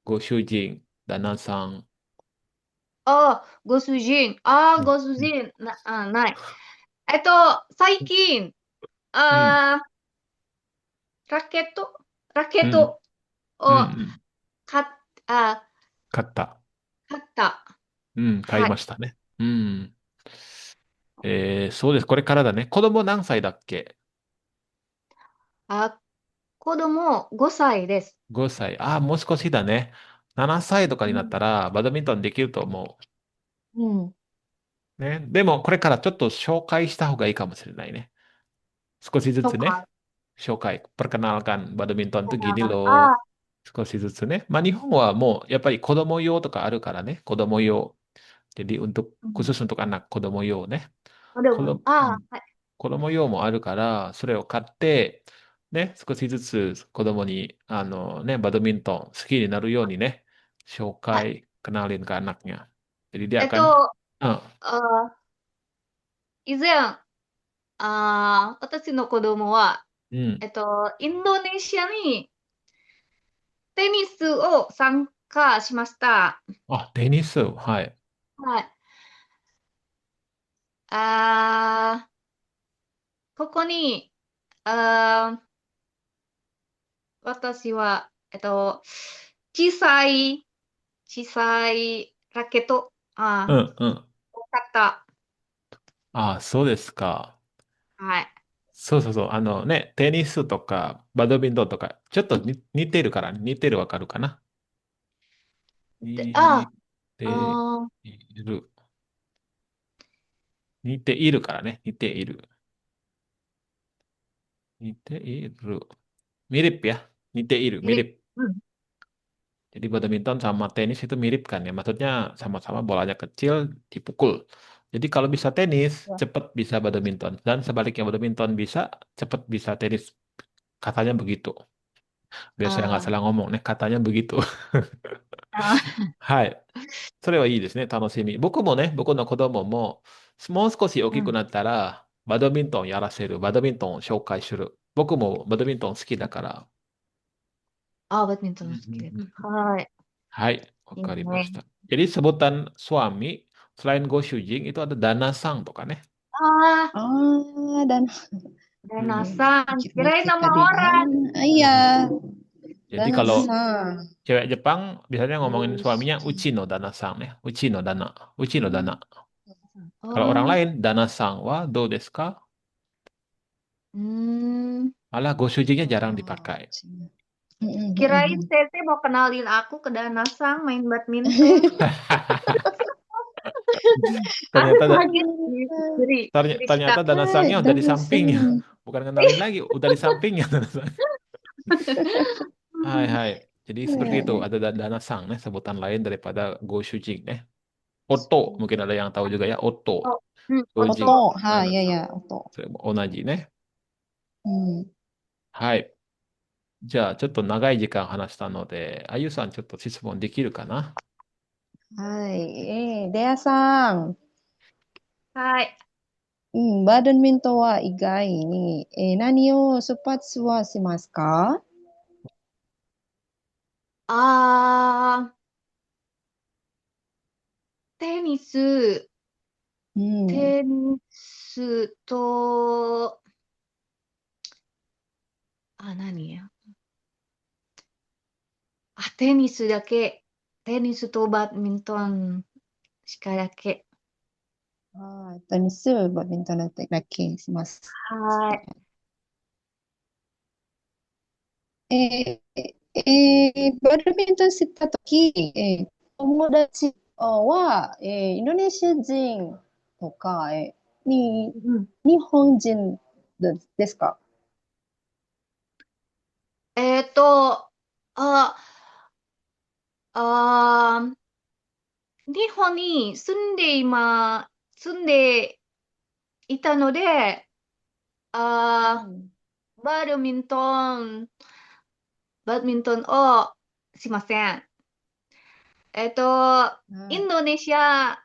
ご主人、旦那さん。ご主人。うん。ご主人。ない。最近、うん。あラケットラケうん。ットうん。うをん。買っ、あ、買った。買った。うん。買いはい。ましたね。うん。そうです。これからだね。子供何歳だっけ？ あ、子供5歳です。5 歳。もう少しだね。7歳とかになっうん。たらバドミントンできると思うん。う。ね。でもこれからちょっと紹介した方がいいかもしれないね。少しずとか、つね。紹介。perkenalkan バドミントンってgini あ loh。少しずつね。まあ日本はもうやっぱり子供用とかあるからね。子供用。jadiうん。khusus untuk anak 子供用ね。でも、子供、うん、はい。子供用もあるから、それを買って、ね、少しずつ子供に、バドミントン好きになるようにね、紹はい。介、kenalin ke anaknya. Jadi dia えっ akan, と、うん、あ、以前、私の子供は、うん。インドネシアにテニスを参加しました。テニス、はい。はい。あここに、あー私は、小さい、小さいラケット、うん、うん。買った。そうですか。はい。そうそうそう。テニスとか、バドミントンとか、ちょっと似てるから、似てるわかるかな？で、似あてー、いる。似ているからね。似ている。似ている。Mirip ya, mirip, ミリ、mirip. うん。Jadi badminton sama tenis itu mirip kan ya. Maksudnya sama-sama bolanya kecil, dipukul. Jadi kalau bisa tenis, Ya. cepat bisa badminton. Dan sebaliknya badminton bisa, cepat bisa tenis. Katanya begitu. Biar saya nggak あー、salah ngomong nih, katanya begitu. あー、はい。それはいいですね。楽しみ。僕もね、僕の子供も、もう少し大うん。きくなったら、バドミントンやらせる。バドミントンを紹介する。僕もバドミントン好きだから。バドミントうんうン好きです。んうん。はい。はい、わいいかりましね。た。Jadi sebutan suami selain go shujing itu ada danasang tuh kan ya. あDan Renasan. Kirain mikir-mikir nama tadi orang. gimana? Iya, Jadi kalau Dana-san. cewek Jepang biasanya ngomongin suaminya Gosuji. uchi no danasang ya. Uchi no dana. Uchi no dana. Hmm. Kalau orang Oh, lain danasang wa do desu ka? hmm. Malah go shujingnya jarang Oh, dipakai. sini. Mm, mm, mm, Kirain mm. Tete mau kenalin aku ke Danasang main badminton. Aku Ternyata kaget. Jadi, ternyata Shita. danasangnya udah di sampingnya. Dana-san. Bukan kenalin lagi, udah di sampingnya danasang. Hai hai. Jadi seperti itu, Eh, ada danasang nih sebutan lain daripada go shujing nih. Oto, mungkin ada yang tahu juga ya, Oto, Oh, Dojing, Oto. Oto. Ha, ya, Nanasang. ya, Oto. それも同じね。うん。はい。じゃあ、ちょっと長い時間話したので、あゆさん、ちょっと質問できるかな？はい。レアさん。はい。うん、バドミントンは以外に、何をスポーツはしますか？あテニス、うん。テニスと、何や。テニスだけ。テニスとバドミントンしかだけ。テニス、バドミントンだけします。はい。バドミントンしたとき、友達は、インドネシア人とか、うん。日本人ですか？えっと、あ、あ日本に住んでいたので、あうんバドミントン、バドミントンをしません。インドネシア、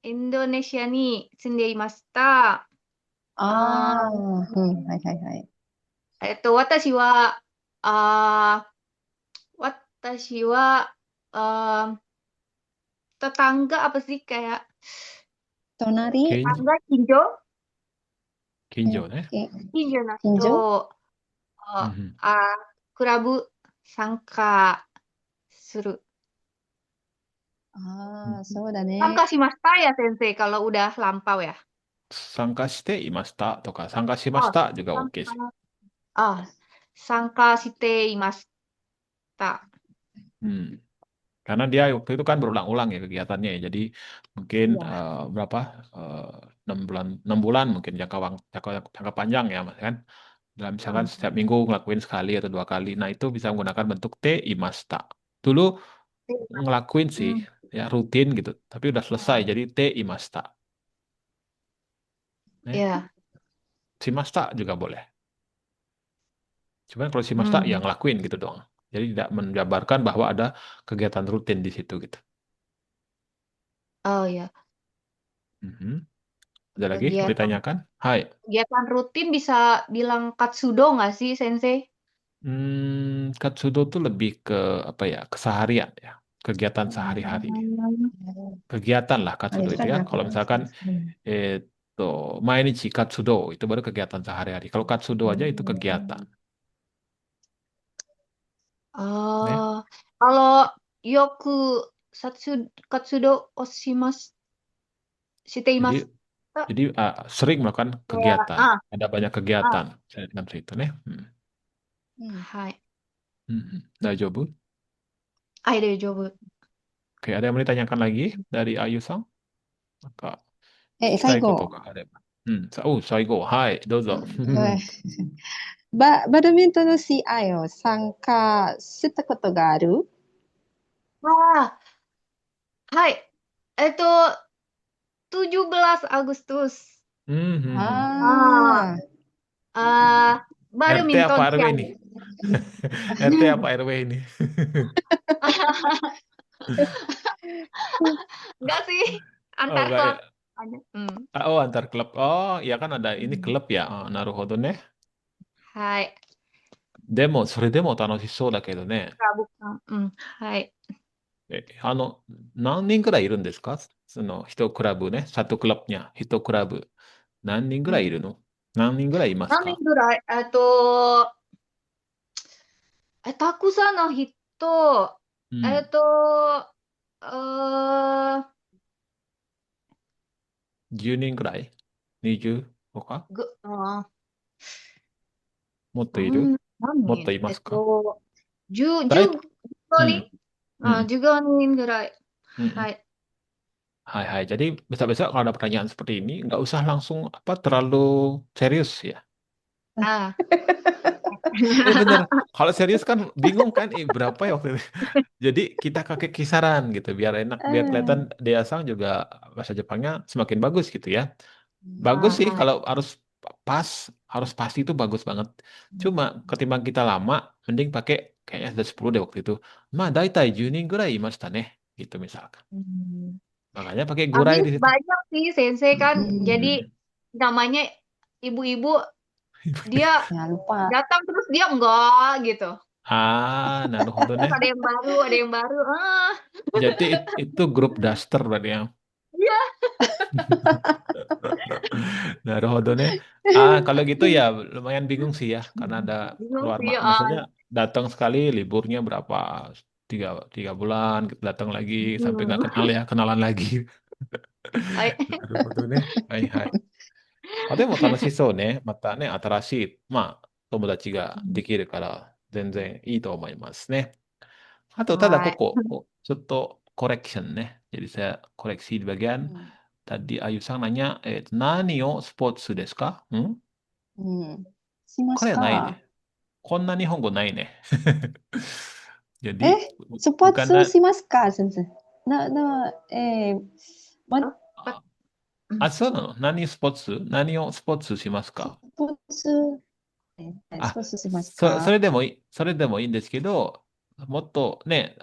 インドネシアに住んでいました。あはいはいはい。私は、あ私は、あtetangga apa sih kayak 隣、近、tetangga Hinjo? 近所ね。Hinjo の近所人、うんうん。クラブ参加する。そうだ 参加ね。しましたya, Sensei, kalau udah lampau ya. 参加していましたとか、参加しまし Oh, たjuga 参 OK 加、sih. 参加していました。Hmm. Karena dia waktu itu kan berulang-ulang ya kegiatannya ya. Jadi mungkin Iya. berapa? 6 bulan, 6 bulan mungkin jangka panjang ya, Mas kan? Dalam misalkan Hmm. setiap minggu ngelakuin sekali atau 2 kali. Nah, itu bisa menggunakan bentuk te imasta. Dulu ngelakuin sih Hmm. ya rutin gitu, tapi udah selesai jadi te imasta. Iya. Shimasta juga boleh. Cuman kalau shimasta ya Hmm. ngelakuin gitu doang. Jadi tidak menjabarkan bahwa ada kegiatan rutin di situ gitu. Oh ya, Mhm. Ada lagi mau kegiatan ditanyakan? Hai. kegiatan rutin bisa bilang katsudo nggak sih, Sensei? Katsudo tuh lebih ke apa ya? Keseharian ya. Kegiatan sehari-hari. Hmm. Kegiatan lah katsudo itu ya. Kalau misalkan うん毎日katsudo itu baru kegiatan sehari-hari. Kalau katsudo aja itu kegiatan. Ya. Oh, kalau yoku katsudo oshimasu Jadi shiteimasu. jadi sering melakukan Kayak, kegiatan. Ada banyak ah, kegiatan dalam situ nih. hai. Dajobu. Daijoubu. Oke, ada yang mau ditanyakan lagi dari Ayu-san? Maka 最後。聞きたいことがあれば。最後。はい、どうぞ。バドミントンの試合を参加したことがある Ah, hai. 17 Agustus. ああバド RT ミント apa ン試 RW 合。ini? RT apa RW ini? Enggak sih, Oh, antar enggak ya. klub aja. Oh, antar klub. Oh, ya kan ada ini Hmm. klub ya. Naruhodo ne. はい。でも、それでも楽しそうだけどね。はい。何人ぐらいいるんですか？その、一クラブね。satu klubnya, ituクラブ。何人ぐらいいるの？何人ぐらいいます何人か？ぐらいたくさんの人、うん。10人ぐらい？ 20 とか？ぐ、あもっといる？うん、何もっと人いますか？10、だい、15うん。人うん。15人ぐらい。うん。はい。Hai hai. Jadi besok-besok kalau ada pertanyaan seperti ini, nggak usah langsung apa terlalu serius ya. Ah. Bener. Kalau serius kan bingung kan, berapa ya waktu itu. Jadi kita pakai kisaran gitu, biar enak, う biar kelihatan ん。Deasang juga bahasa Jepangnya semakin bagus gitu ya. うん Bagus sih Hai. kalau pas, harus pasti itu bagus banget. Cuma ketimbang kita lama, mending pakai kayaknya ada 10 deh waktu itu. Daitai 10人ぐらいいましたね. Gitu misalkan. Hmm. Makanya pakai Tapi gurai di situ. banyak sih Sensei Hmm. kan, jadi Hmm. namanya ibu-ibu dia いや、ルパ。datang terus dia enggak gitu. Naruhodo Terus nih. ada yang baru. Jadi itu grup daster berarti ya. Iya, Naruhodo nih. Kalau gitu ya lumayan bingung sih ya, karena ada bingung keluar, sih. maksudnya datang sekali liburnya berapa? tiga, 3 bulan, kita datang lagi sampai nggak kenal ya, kenalan lagi. Hai. Naruhodo nih. Hai hai. でも楽しそうね。またね、新しい、友達ができるから、全然いいと思いますね。あと、ただこ Hai. こ、ちょっとコレクションね。Jadi saya koreksi di う bagian ん。tadi Ayu sang nanya, 何をスポーツですか？うん。しまこれはないした。ね。こんな日本語ないね。え、Jadi, スポー bukan ツしますか先生。ま、Oh, あそうなの何スポーツ何をスポーツしますかスポーツ、スあ、ポーツしますか？それでもいいんですけど、もっとね、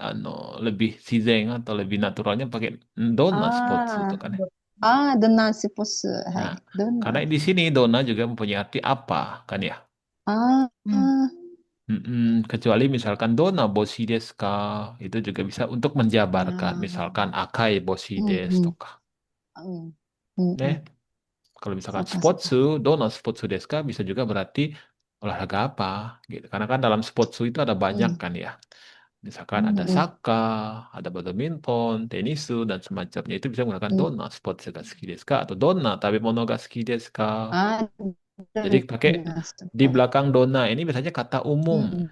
lebih自然atau lebih naturalnya pakai どんなスポーツとかね。dengan sipos, Nah, hai, dengan. karena di sini dona juga mempunyai arti apa, kan ya? Ah, Kecuali misalkan dona boshi desu ka, itu juga bisa untuk menjabarkan. ya, Misalkan akai boshi desu mm, toka. mm, mm, Nih, mm. kalau misalkan Saka, saka. sportsu, dona sportsu desu ka bisa juga berarti olahraga apa, gitu. Karena kan dalam sportsu itu ada banyak Mm, kan ya. Misalkan ada mm, mm. saka, ada badminton, tenisu, dan semacamnya. Itu bisa menggunakan Mm. dona sports ga suki desu ka, atau dona tapi mono ga suki desu ka. Ah, Jadi pakai dengan di saka. belakang dona ini biasanya kata umum Mm,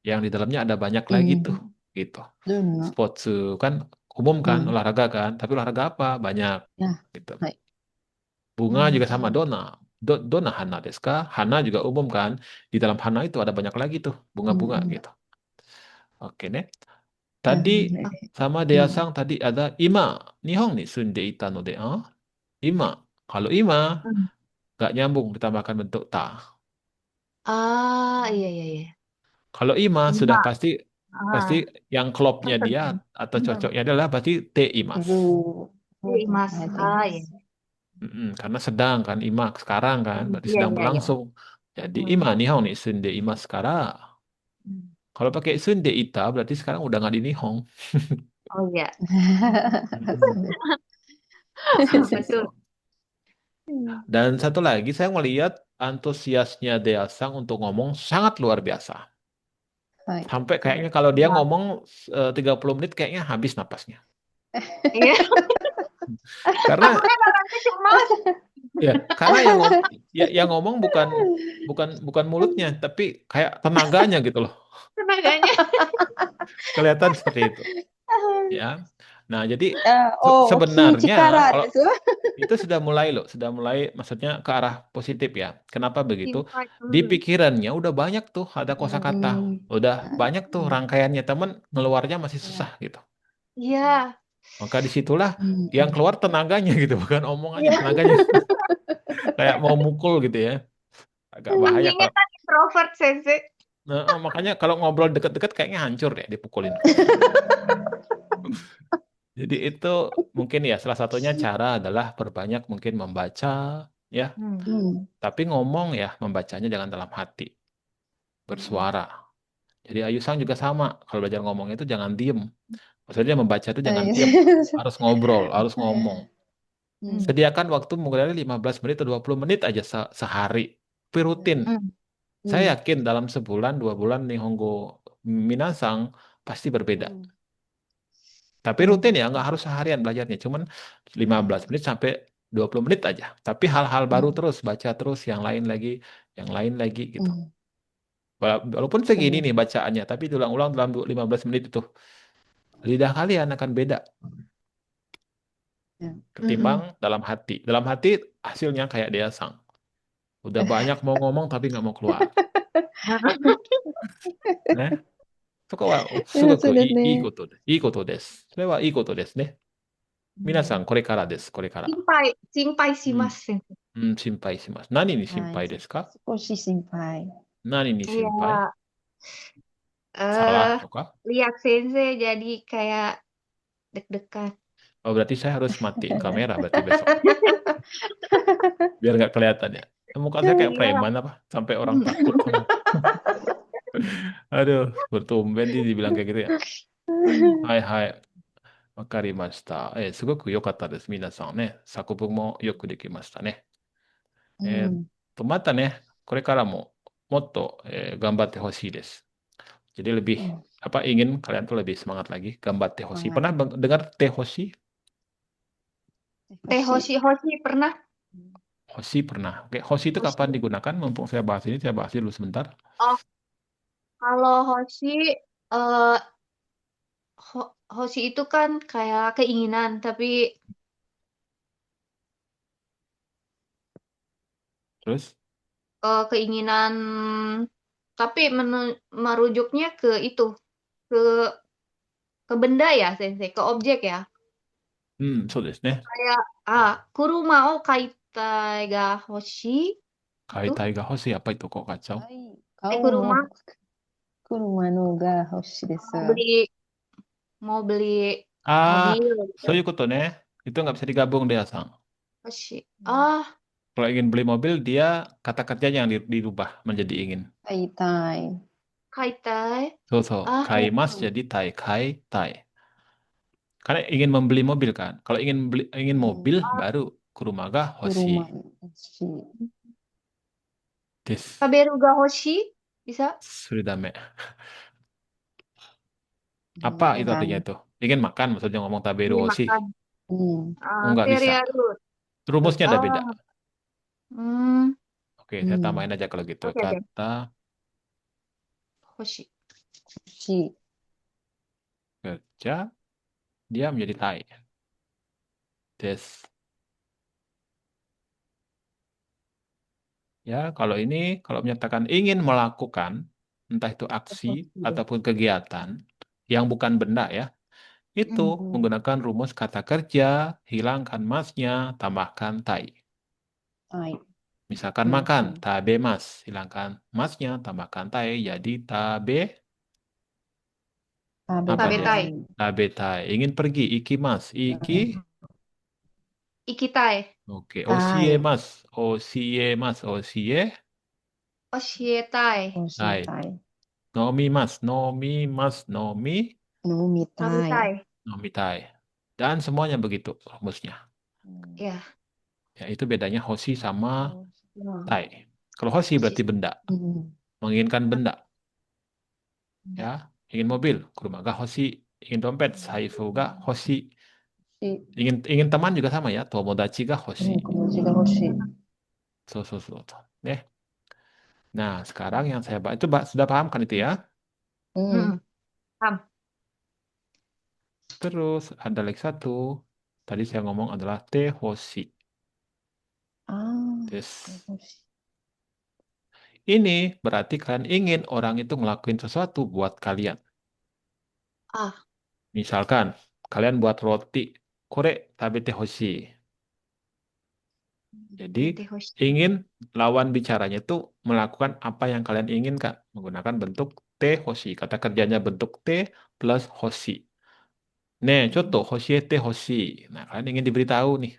yang di dalamnya ada banyak lagi tuh, mm. gitu. Dona. Sports kan umum kan, Mm. olahraga kan, tapi olahraga apa? Banyak Ya, gitu. hai. Bunga juga sama Mm, dona. Dona hana desu ka? Hana juga umum kan. Di dalam hana itu ada banyak lagi tuh bunga-bunga mm, gitu. Oke nih. Tadi mm. sama Mm. Deasang tadi ada ima. Nihon ni sunde ita no de. Ima. Kalau ima nggak nyambung ditambahkan bentuk ta. Iya iya iya. Kalau ima sudah Lima. pasti pasti Ah, yang klopnya dia Tertentu. atau cocoknya adalah pasti te imas. Ru. Ru. Mas. Hai, Iya. Demas. Karena sedang kan ima sekarang kan berarti Iya sedang iya iya. berlangsung. Jadi ima Hmm. nihon ni sunde imas sekarang. Hmm. Kalau pakai sunde ita berarti sekarang udah nggak di nihon. Oh iya. Mm-mm. Betul. Gitu. Dan satu lagi saya melihat antusiasnya Deasang untuk ngomong sangat luar biasa. Hai. Sampai kayaknya kalau dia Wah, ngomong 30 menit kayaknya habis napasnya. iya. Karena Takutnya kakaknya cemas karena yang ngomong bukan bukan bukan mulutnya, tapi kayak tenaganya gitu loh. tenaganya. Kelihatan seperti itu, ya. Nah, jadi sebenarnya Chikara kalau desu. itu sudah mulai maksudnya ke arah positif ya. Kenapa begitu? Simpan. Di pikirannya udah banyak tuh ada kosakata, Hmm. udah banyak tuh rangkaiannya temen ngeluarnya masih susah gitu. Iya. Maka disitulah yang Hmm. keluar tenaganya gitu, bukan omongannya, Iya. tenaganya kayak mau mukul gitu ya. Agak bahaya Ahlinya kalau kan introvert, Sensei. Nah, makanya kalau ngobrol deket-deket kayaknya hancur deh dipukulin. Jadi itu mungkin ya salah satunya cara adalah perbanyak mungkin membaca ya, Hmm. Hmm. tapi ngomong ya membacanya jangan dalam hati, Hmm. bersuara. Jadi Ayusang juga sama, kalau belajar ngomong itu jangan diem. Maksudnya membaca itu jangan Hai. diem, harus ngobrol, harus ngomong. Hmm. Sediakan waktu mulai 15 menit atau 20 menit aja sehari. Tapi rutin. Hmm. Saya Hmm. yakin dalam sebulan, 2 bulan Nihongo Minasang pasti berbeda. Hmm. Tapi Hmm. rutin ya, nggak harus seharian belajarnya. Cuman 15 menit sampai 20 menit aja. Tapi hal-hal baru Hmm. terus, baca terus, yang lain lagi gitu. Hmm. Walaupun segini Benar. nih bacaannya, tapi diulang-ulang dalam 15 menit itu. Lidah kalian akan beda Ya. ketimbang dalam hati. Dalam hati hasilnya kayak dia sang. Udah banyak mau ngomong tapi nggak mau keluar. Nah, そうですね。いいことです。それはいいことですね。皆さん、これからです。これから。Simpai, simpai sih うん。Mas, Sensei. 心配します。何に心はい。配ですか少し心配。何に心配 Iya. Salah Eh, tuh kah? lihat Sensei jadi kayak deg-degan. Oh, berarti saya harus matiin kamera berarti besok. Biar nggak kelihatan ya. Muka saya kayak Iya. preman apa? Sampai orang takut sama. Aduh, bertumben dia dibilang kayak gitu ya. Hai, hai. わかりました。すごく良かったです。皆さんね。作文もよくできましたね。うん。またね、これからももっと、頑張ってほしいです。Jadi lebih Hmm. apa ingin kalian tuh lebih semangat lagi, gambatte hoshi. Semangat. Pernah dengar teh hoshi? Teh Hoshi pernah? Hoshi pernah. Oke, hoshi itu Hoshi. kapan digunakan? Mumpung saya bahas ini, saya bahas dulu sebentar. Oh, kalau Hoshi, eh Hoshi itu kan kayak keinginan, tapi Terus, keinginan, tapi merujuknya ke itu, ke ke benda ya, Sensei, ke objek ya. そうですね。Kayak, kuruma o kaitai ga hoshi. Itu. 買いたいが欲しい。やっぱりどこ買っちゃうはい。Kuruma 車のが欲しいです。 mau beli mau beli Ah, mobil so gitu. yuko to ne. Itu nggak bisa digabung deh, Sang. Hoshi. Kalau ingin beli mobil, dia kata kerjanya yang dirubah menjadi ingin. 買いたい。 kaitai. So, Ah, kaimas jadi tai, kai, tai. Karena ingin membeli mobil kan. Kalau ingin mobil, baru kurumaga 車 hoshi 欲しい。 desu. kaberu ga hoshi bisa Suridame. Apa itu artinya Orang. itu? Ingin makan, maksudnya ngomong taberu ingin hoshi. makan. Oh, nggak bisa. Teriarut. Rumusnya ada beda. Hmm, Oke, saya tambahin aja kalau gitu. oke. Kata Hoshi. 欲しい。 kerja, dia menjadi tai. Des. Ya, kalau menyatakan ingin melakukan, entah itu aksi ataupun kegiatan yang bukan benda ya, itu menggunakan rumus kata kerja, hilangkan masnya, tambahkan tai. はい。 Misalkan makan, tabe mas, hilangkan masnya, tambahkan tai, jadi tabe 食べ apa た dia? たい。 Tabe tai. Ingin pergi, ikimas, iki, Ikitai. oke, Tai. osiemas, osiemas, osie, Oshietai. 欲しい tai. たい。 Nomimas, nomimas, nomi, 飲みたい。 Nobitai. nomitai. Dan semuanya begitu rumusnya. Ya. Ya, itu bedanya hoshi sama Hmm. tai. Kalau hoshi Hoshi. berarti benda, うん。 menginginkan benda. Ya, ingin mobil, kuruma ga hoshi. Ingin dompet, saifu ga hoshi. し、 Ingin teman juga sama ya, tomodachi ga うん、 hoshi. 気持ちが欲しい。 So. Nih. Nah, sekarang yang saya bahas itu sudah paham kan itu ya? うん。 Paham. Terus ada lagi satu. Tadi saya ngomong adalah te hoshi. ああ、 Des. 欲しい。 Ini berarti kalian ingin orang itu ngelakuin sesuatu buat kalian. Ah. Misalkan, kalian buat roti, kore tabete hoshi. Jadi, Tete hoshi. ingin lawan bicaranya itu melakukan apa yang kalian inginkan. Menggunakan bentuk te hoshi. Kata kerjanya bentuk te plus hoshi. Nih, contoh, hoshiete hoshi. Nah, kalian ingin diberitahu nih.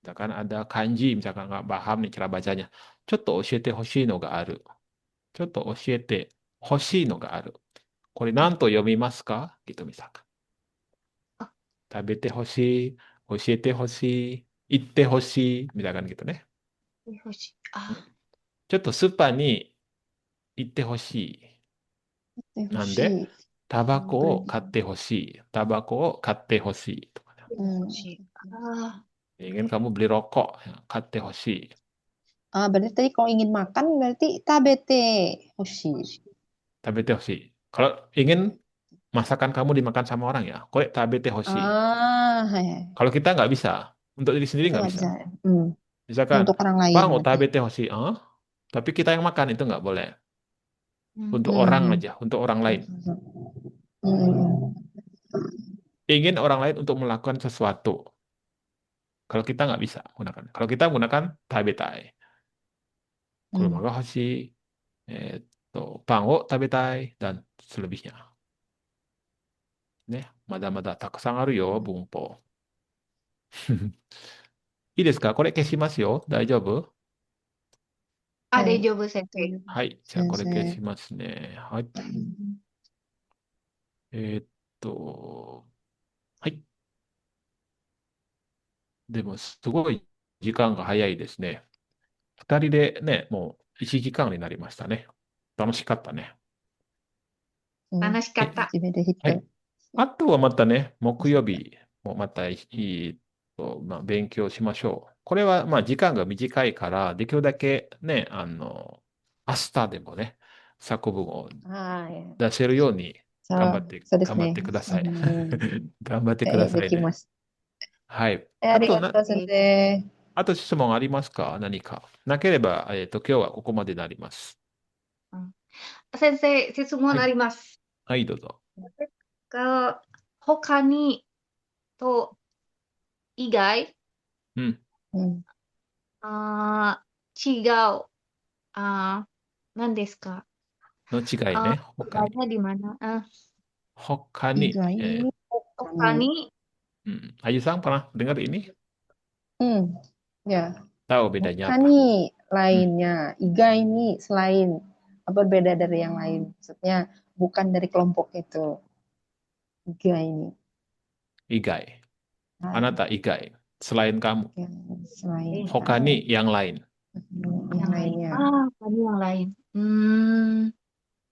Misalkan ada kanji, misalkan nggak paham nih cara bacanya. Chotto oshiete hoshii no ga aru. Chotto oshiete hoshii no ga aru. Kore nanto yomimasu ka? Gitu misalkan. Tabete hoshii, oshiete hoshii, itte hoshii, misalkan gitu nih. Tete hoshi. Ah. ちょっとスーパーに行ってほしい。欲しなんで、い。タバコを買ってほしい。タバコを買ってほしいとかね。 Hoshi. Ah. Ingin kamu beli rokok, ya, 買ってほしい。 Ah, berarti tadi kalau ingin makan berarti tabete hoshi. Tabete hoshi. Kalau ingin masakan kamu dimakan sama orang ya, kore tabete hoshi. Ah, hai. Kalau kita nggak bisa, untuk diri sendiri Itu nggak nggak bisa. bisa. Hmm. Misalkan, Untuk orang lain Bang, berarti. tabete hoshi, tapi kita yang makan itu nggak boleh. Untuk Hmm. orang aja, untuk orang lain. Hmm. Ingin orang lain untuk melakukan sesuatu. Kalau kita nggak bisa gunakan. Kalau kita menggunakan tabetai. Kurumaga hoshi, pang wo tabetai, dan selebihnya. Ne, mada-mada takusan aru yo, bunpo. いいですか？これ消しますよ。大丈夫？ Ah, Dejobu Sensei. はい。じゃあ、これ消しますね。はい。はい。でも、すごい時間が早いですね。二人でね、もう1時間になりましたね。楽しかったね。 Panashikatta. 初めて一人。はい。あとはまたね、木曜日もまた勉強しましょう。これはまあ時間が短いから、できるだけね、明日でもね、作文をはい。出せるように頑張ってそうですね。ください。うん頑張ってくださいね。できます。はい。ありがとう、先生。あと質問ありますか？何か。なければ、今日はここまでになります。Sensei, 質問あります。はい、どうぞ。他にと、以外、うん。違う。何ですか？ No 違いね。他に。 Bedanya di mana? 他に。意外に他に。 Okani Ayu-san pernah dengar ini? Ya. Tahu bedanya Hoka apa? nih lainnya, iga ini selain apa berbeda dari yang lain. Maksudnya bukan dari kelompok itu. Iga ini Igai. lain, Anata igai. Selain kamu. yang selain lain. Hokani yang lain. yang Yang lain. lainnya. Okani yang lain.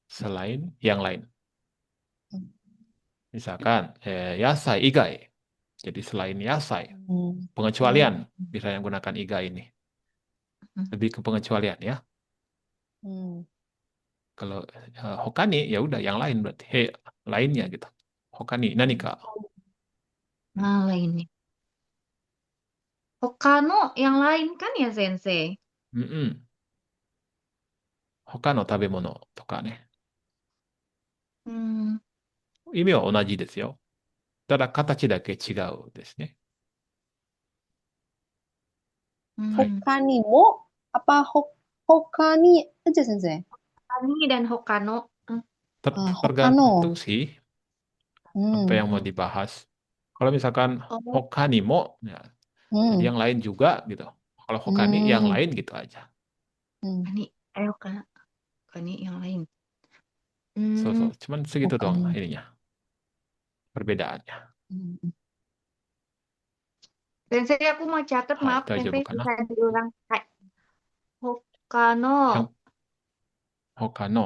Selain yang lain. Misalkan, yasai igai. Jadi selain yasai. Hmm. Pengecualian. Bisa yang gunakan igai ini. Lebih ke pengecualian ya. Hmm. Kalau hokani ya udah yang lain berarti. Lainnya gitu. Hokani nanika. Lainnya. Hokano yang lain kan ya, Sensei? Mm-mm. Hoka no tabemono toka ne. うん。意味は同じですよ。ただ形だけ違うですね。Hoka nih mo apa hoka nih aja sensei. Okani dan Hokano. Hokano. Tergantung sih apa yang mau dibahas. Kalau misalkan hokani mo, ya, jadi yang lain juga gitu. Kalau hokani yang lain gitu aja. Okani, Okani yang lain. Cuman segitu doang Hokani. ininya. Perbedaannya. Sensei, aku mau catat, Hai, maaf, itu aja Sensei, bukan bisa diulang. Hokano yang hokano.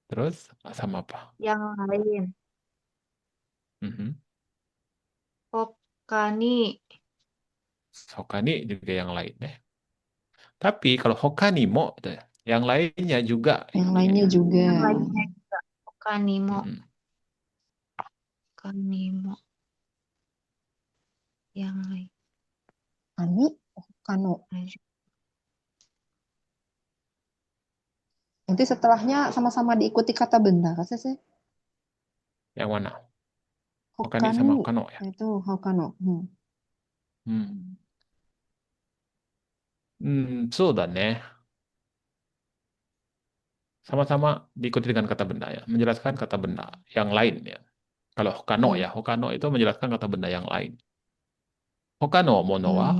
Terus sama apa? yang lain. Hokani. Hokani juga yang lain deh. Tapi kalau hokani mo, yang lainnya juga. Yang lainnya juga. Yang lainnya juga. Hokani mo. Hokani mo. Yang lain. Ani, Hokano. Nanti setelahnya sama-sama diikuti kata benda, kan sih? Yang mana? Hokani Hokani sama hokano ya? itu Hokano. そうだね。Sama-sama diikuti dengan kata benda ya. Menjelaskan kata benda yang lain ya. Kalau hokano ya, hokano itu menjelaskan kata benda yang lain. Hokano mono wa.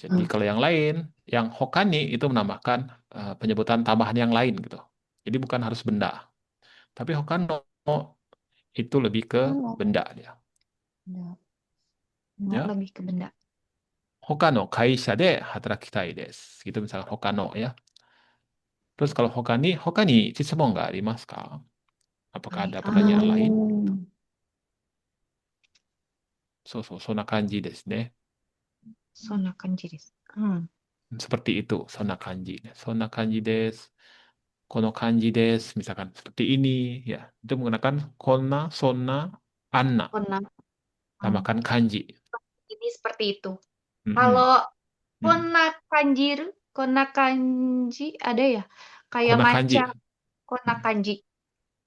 Jadi kalau yang lain, yang hokani itu menambahkan penyebutan tambahan yang lain gitu. Jadi bukan harus benda. Tapi hokano itu lebih ke benda dia. Ya. Lebih ke benda. Hokano kaisha de hatarakitai desu. Gitu misalkan hokano ya. Terus kalau hokani質問がありますか? Apakah ada pertanyaan lain? そうそう、そんな感じですね。そんな感じです。Seperti itu, そんな感じ。そんな感じです。この感じです。Misalkan seperti ini, ya. Itu menggunakan konna, sonna, anna. Konna. Tambahkan kanji. Ini seperti itu. Kalau konna kanji ada ya? Kayak Konna kanji. macam konna kanji.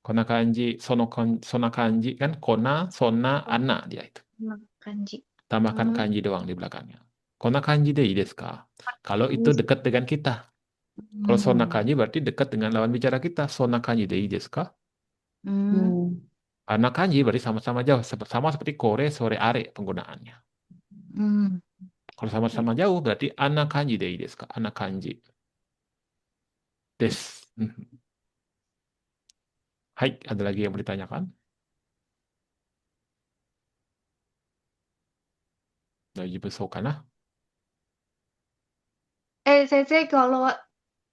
Konna kanji, sonna kanji kan konna, sonna, anna dia itu. Konna kanji. Tambahkan kanji doang di belakangnya. Konna kanji de ii desu ka? Kalau itu dekat dengan kita. Kalau sonna kanji berarti dekat dengan lawan bicara kita. Sonna kanji de ii desu ka? Karena kanji berarti sama-sama jauh. Sama seperti kore, sore, are penggunaannya. Kalau sama-sama jauh berarti ana kanji de ii desu ka? Ana kanji. Des. Hai, ada lagi yang mau ditanyakan? Daijibusou kana? Sensei, kalau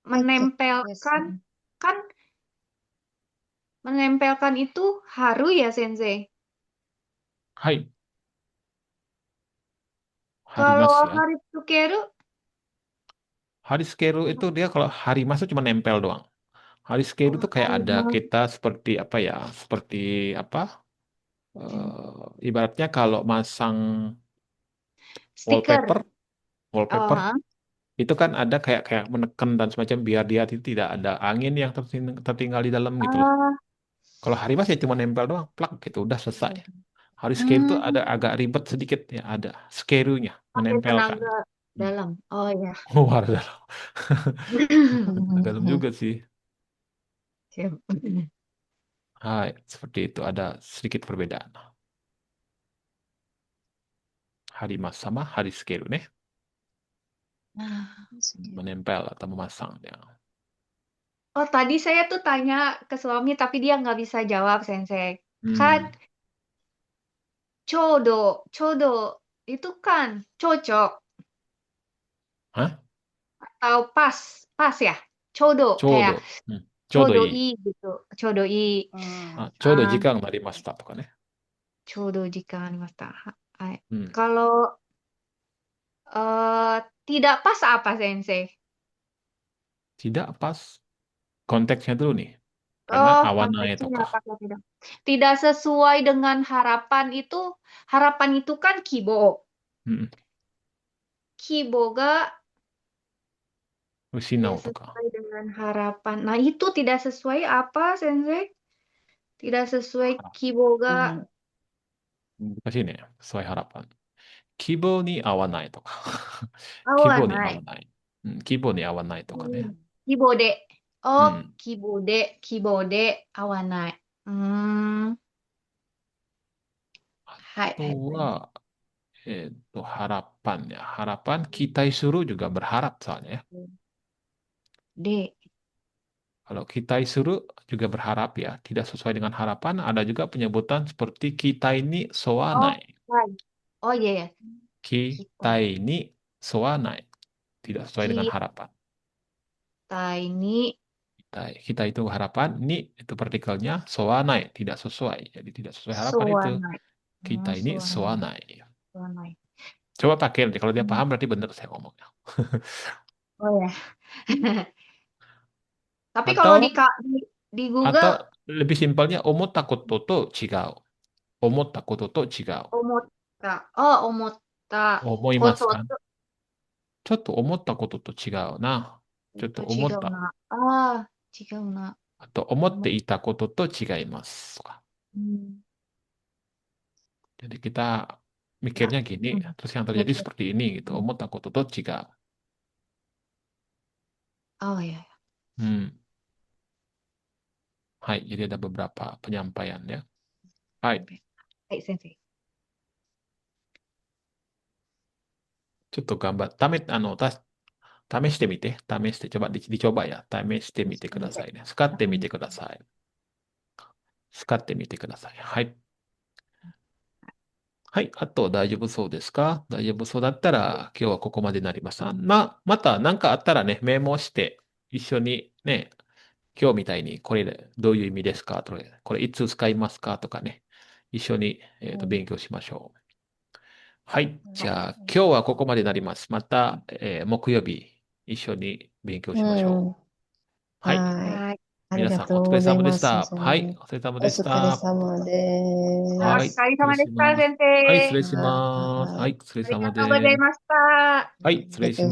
menempelkan, kan menempelkan itu haru ya, Sensei? Hai. Kalau Harimasu ya. haritsukeru? Hariskeru itu dia kalau harimasu cuma nempel doang. Hariskeru itu kayak ada kita seperti apa ya? Seperti apa? Ibaratnya kalau masang Stiker. wallpaper itu kan ada kayak menekan dan semacam biar dia tidak ada angin yang tertinggal di dalam gitu loh. Kalau harimas ya cuma nempel doang, plak gitu, udah selesai. Hari scale itu ada Hmm, agak ribet sedikit ya, ada scale-nya, pakai menempelkan. tenaga Hmm. dalam. Oh ya. Wah, dalam. Dalam juga sih. Siap. Hai, seperti itu ada sedikit perbedaan. Harimas sama hari scale nih, menempel atau memasang ya. Oh, tadi saya tuh tanya ke suami, tapi dia nggak bisa jawab, Sensei. Kan, Hmm. chodo, chodo, itu kan cocok Hah? atau pas, pas ya? Chodo, kayak Chodo. Hmm. chodoi Chodoi. gitu, chodoi. Chodo Ah, jika narimashitaとかね。chodo jika animasta. Hai. Hmm. Kalau tidak pas apa, Sensei? Tidak pas konteksnya dulu nih. Karena Oh, awanai konteksnya toka. apakah tidak? Tidak sesuai dengan harapan itu kan kibo. Hmm. Kibo ga tidak Usinau toka. sesuai dengan harapan. Nah, itu tidak sesuai apa, Sensei? Tidak sesuai kibo ga難しいね。そういうharapan. 希望に合わないとか。希望に合 awanai. わない。うん、希望に合わないとかね。Kibode. う Oh, ん。kibode, awanai. Hmm, あはい、はい、とは、harapan ya. Harapan, kita suruh juga berharap soalnya ya. De. Kalau kita suruh juga berharap ya. Tidak sesuai dengan harapan, ada juga penyebutan seperti kita ini Oh, soanai. hai. Oh iya ya, kita. Kita ini soanai. Tidak sesuai dengan harapan. Kita ini Kita itu harapan, ni itu partikelnya soanai, tidak sesuai. Jadi tidak sesuai harapan itu. suanai. Kita ini Suanai, soanai. suanai. Coba pakai nanti. Kalau dia Hmm. paham berarti benar saya ngomongnya. Oh ya. Tapi kalau Atau di atau Google, lebih simpelnya omotta koto to chigau. Omotta koto to chigau. omotta. Oh, omotta. Omoimasu Koto kan? ちょっと思ったことと違うな。ちょっとと思った。違うな。ああ、違うな。あと、思っていたことと違います。とか。Hmm. Jadi kita Ya. mikirnya gini, Hmm. terus yang terjadi Mikir. seperti ini gitu. Hmm. Omotta koto to chigau. Oh ya. Hmm. Hai, jadi ada beberapa penyampaian ya. Hai, Hai, Sensei. ちょっと頑張って、試してみて、dicoba ya, 試してみてくださいね。使ってみてください。使ってみてください。はい。はい。あと、大丈夫そうですか？大丈夫そうだったら、今日はここまでになりました。また何かあったらね、メモして、一緒にね、今日みたいに、これどういう意味ですかとか、これいつ使いますかとかね、一緒に、勉強しましょう。はい。じゃあ、今日はここまでになります。また、木曜日、一緒に勉強しましょう。はい。はい。はい。あり皆さん、がとうごお疲れ様ざいます、でした。先はい。生。お疲れ様おでし疲れた。様でおはい。す。疲れ様でした、先はい、失生。礼します。ははい、お疲れありが様とうございです。ました。はい、失礼します。